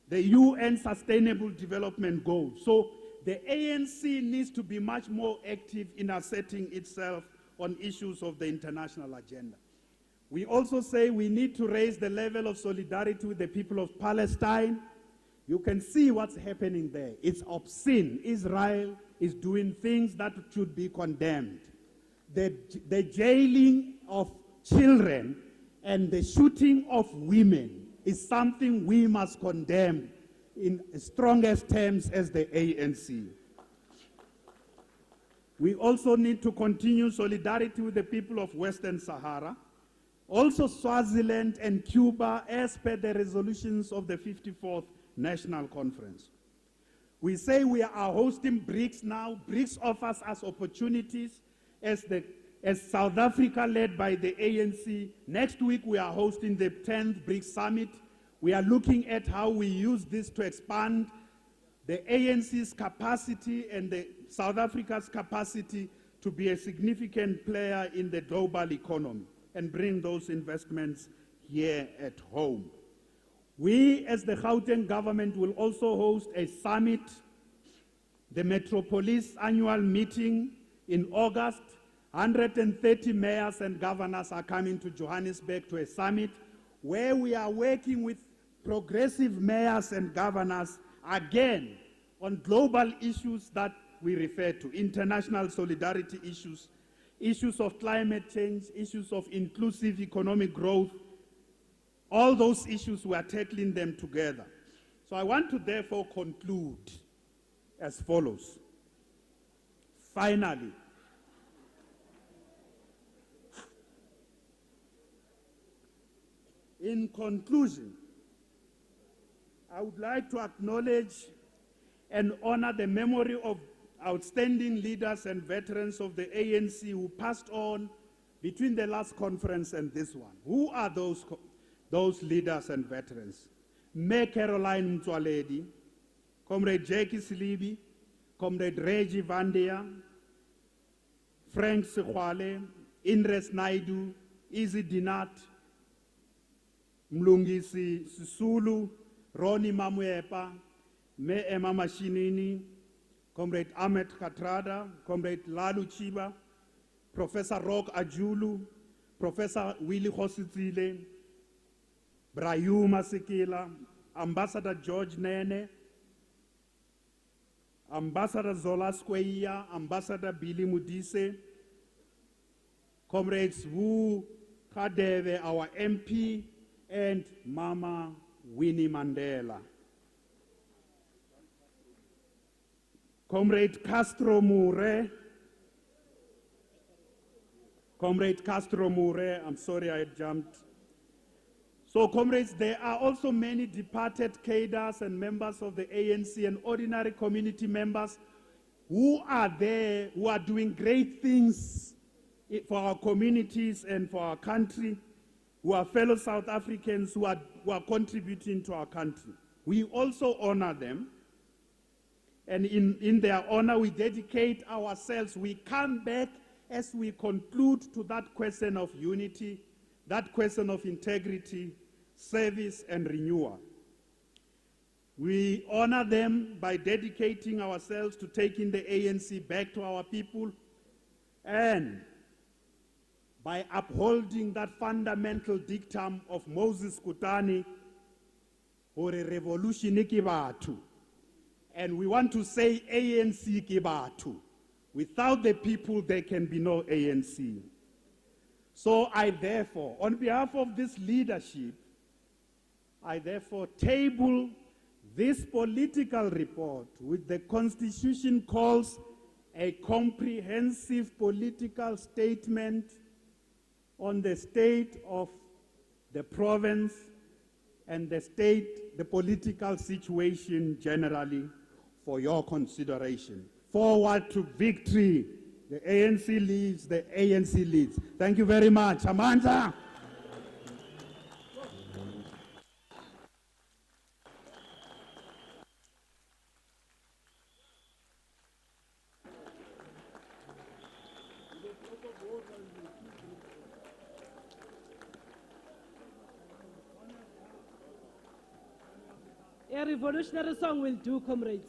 the UN Sustainable Development Goals. So the ANC needs to be much more active in asserting itself on issues of the international agenda. We also say we need to raise the level of solidarity with the people of Palestine. You can see what's happening there. It's obscene. Israel is doing things that should be condemned. The jailing of children and the shooting of women is something we must condemn in strongest terms as the ANC. We also need to continue solidarity with the people of Western Sahara, also Swaziland and Cuba, as per the resolutions of the 54th National Conference. We say we are hosting BRICS now. BRICS offers us opportunities as South Africa, led by the ANC. Next week, we are hosting the 10th BRICS Summit. We are looking at how we use this to expand the ANC's capacity and the South Africa's capacity to be a significant player in the global economy and bring those investments here at home. We, as the Gauteng government, will also host a summit, the Metropolis annual meeting in August. 130 mayors and governors are coming to Johannesburg to a summit where we are working with progressive mayors and governors again on global issues that we refer to, international solidarity issues, issues of climate change, issues of inclusive economic growth. All those issues, we are tackling them together. So I want to therefore conclude as follows. Finally, in conclusion, I would like to acknowledge and honor the memory of outstanding leaders and veterans of the ANC who passed on between the last conference and this one. Who are those leaders and veterans? Me Caroline Mtswaledi, Comrade Jackie Silibi, Comrade Reggie Vandia, Frank Sekhwale, Indres Naidu, Izzy Dinat, Mlungisi Sisulu, Ronnie Mamuepa, Me Emma Mashinini, Comrade Ahmed Katrada, Comrade Lalu Chiba, Professor Rock Ajulu, Professor Willie Khositsile, Brayu Masekela, Ambassador George Nene, Ambassador Zola Skweya, Ambassador Billy Mudise, Comrades Wu Kadeve, our MP, and Mama Winnie Mandela. Comrade Castro Mure, I'm sorry I jumped. So comrades, there are also many departed cadres and members of the ANC and ordinary community members who are there, who are doing great things for our communities and for our country, who are fellow South Africans who are contributing to our country. We also honor them. And in their honor, we dedicate ourselves. We come back as we conclude to that question of unity, that question of integrity, service, and renewal. We honor them by dedicating ourselves to taking the ANC back to our people and by upholding that fundamental dictum of Moses Kutani, hore revolution ke batho. And we want to say ANC ke batho. Without the people, there can be no ANC. So I therefore, on behalf of this leadership, I therefore table this political report, which the Constitution calls a comprehensive political statement on the state of the province and the political situation generally, for your consideration. Forward to victory. The ANC leads, the ANC leads. Thank you very much. Amandla. A revolutionary song will do, comrades.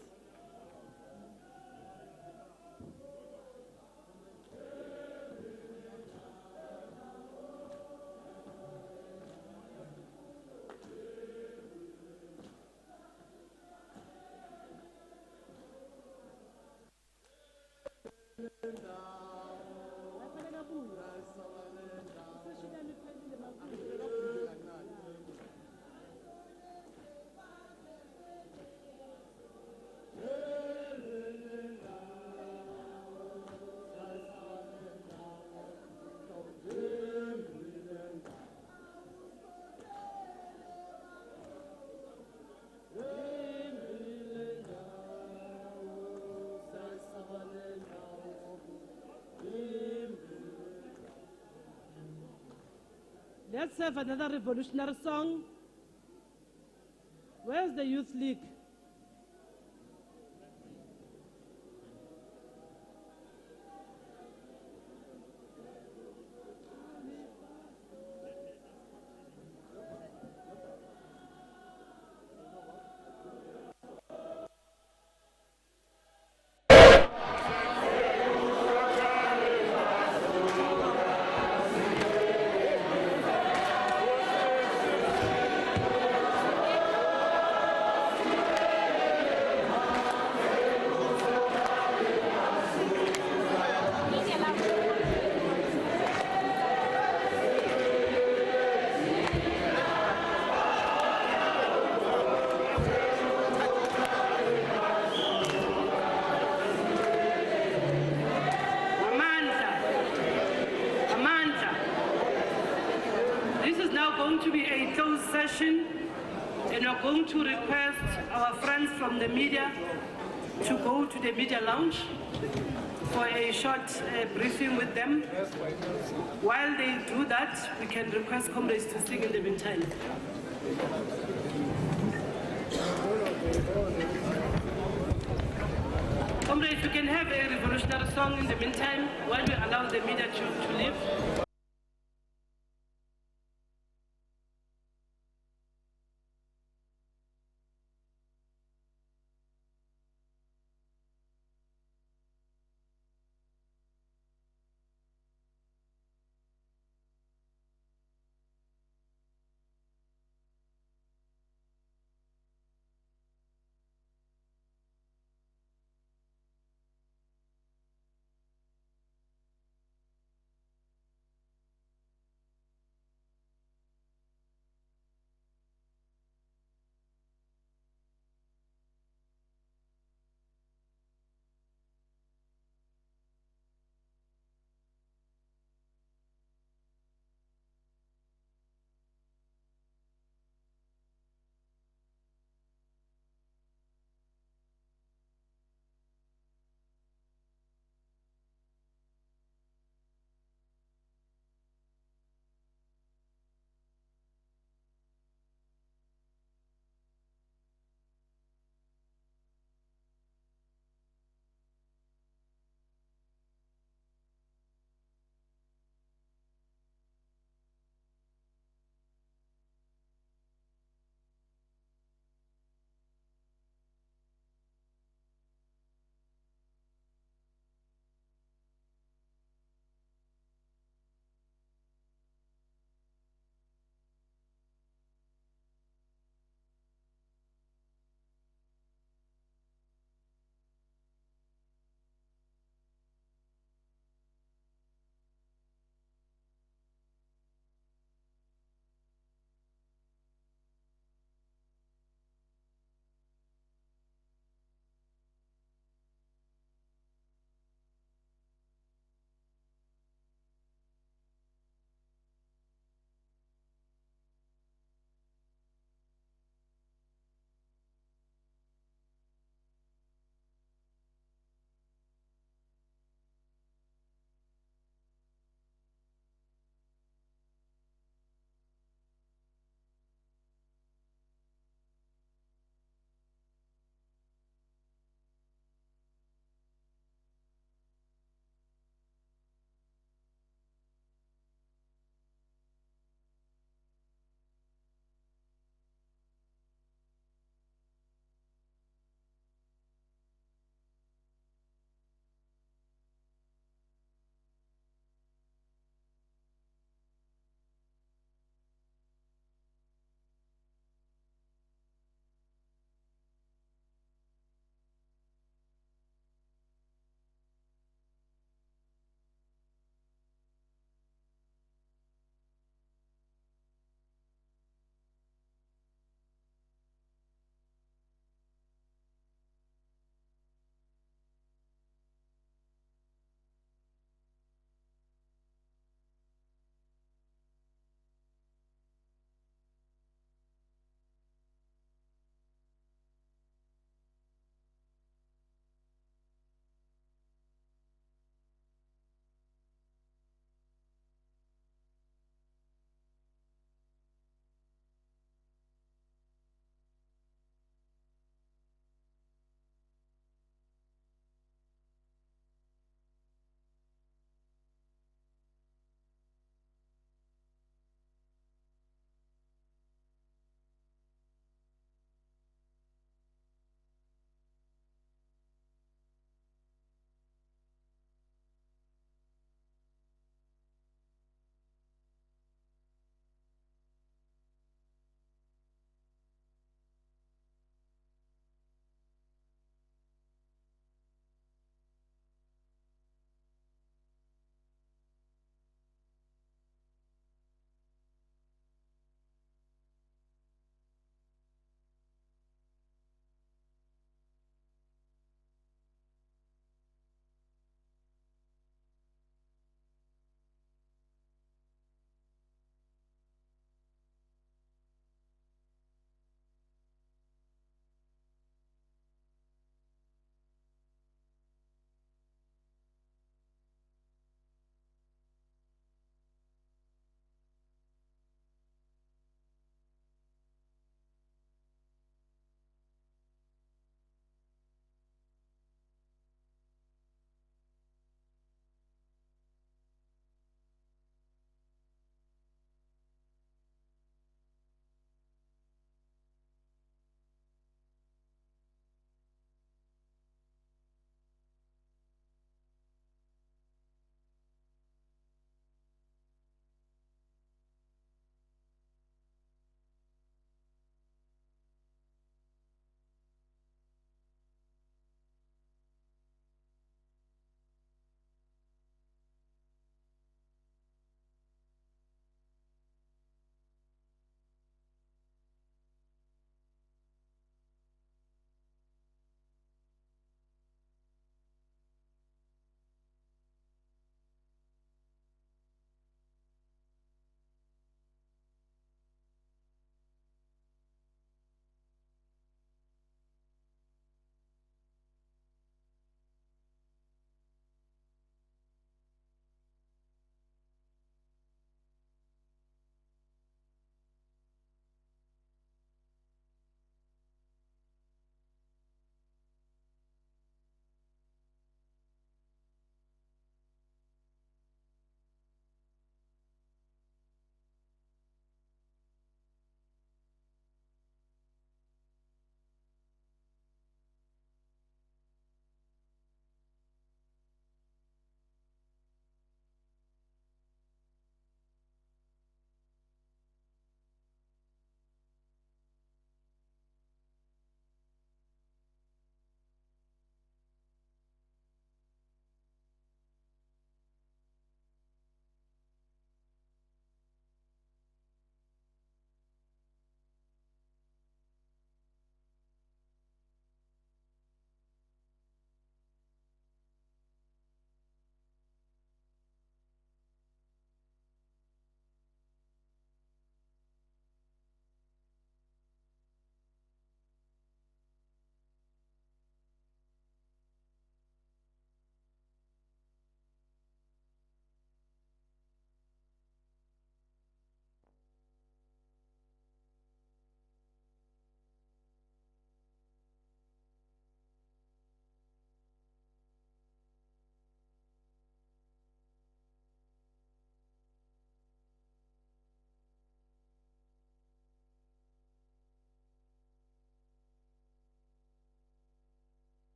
Let's have another revolutionary song. Where's the Youth League? now going to be a closed session, and we're going to request our friends from the media to go to the media lounge for a short briefing with them. While they do that, we can request comrades to sing in the meantime. Comrades, we can have a revolutionary song in the meantime while we allow the media to leave.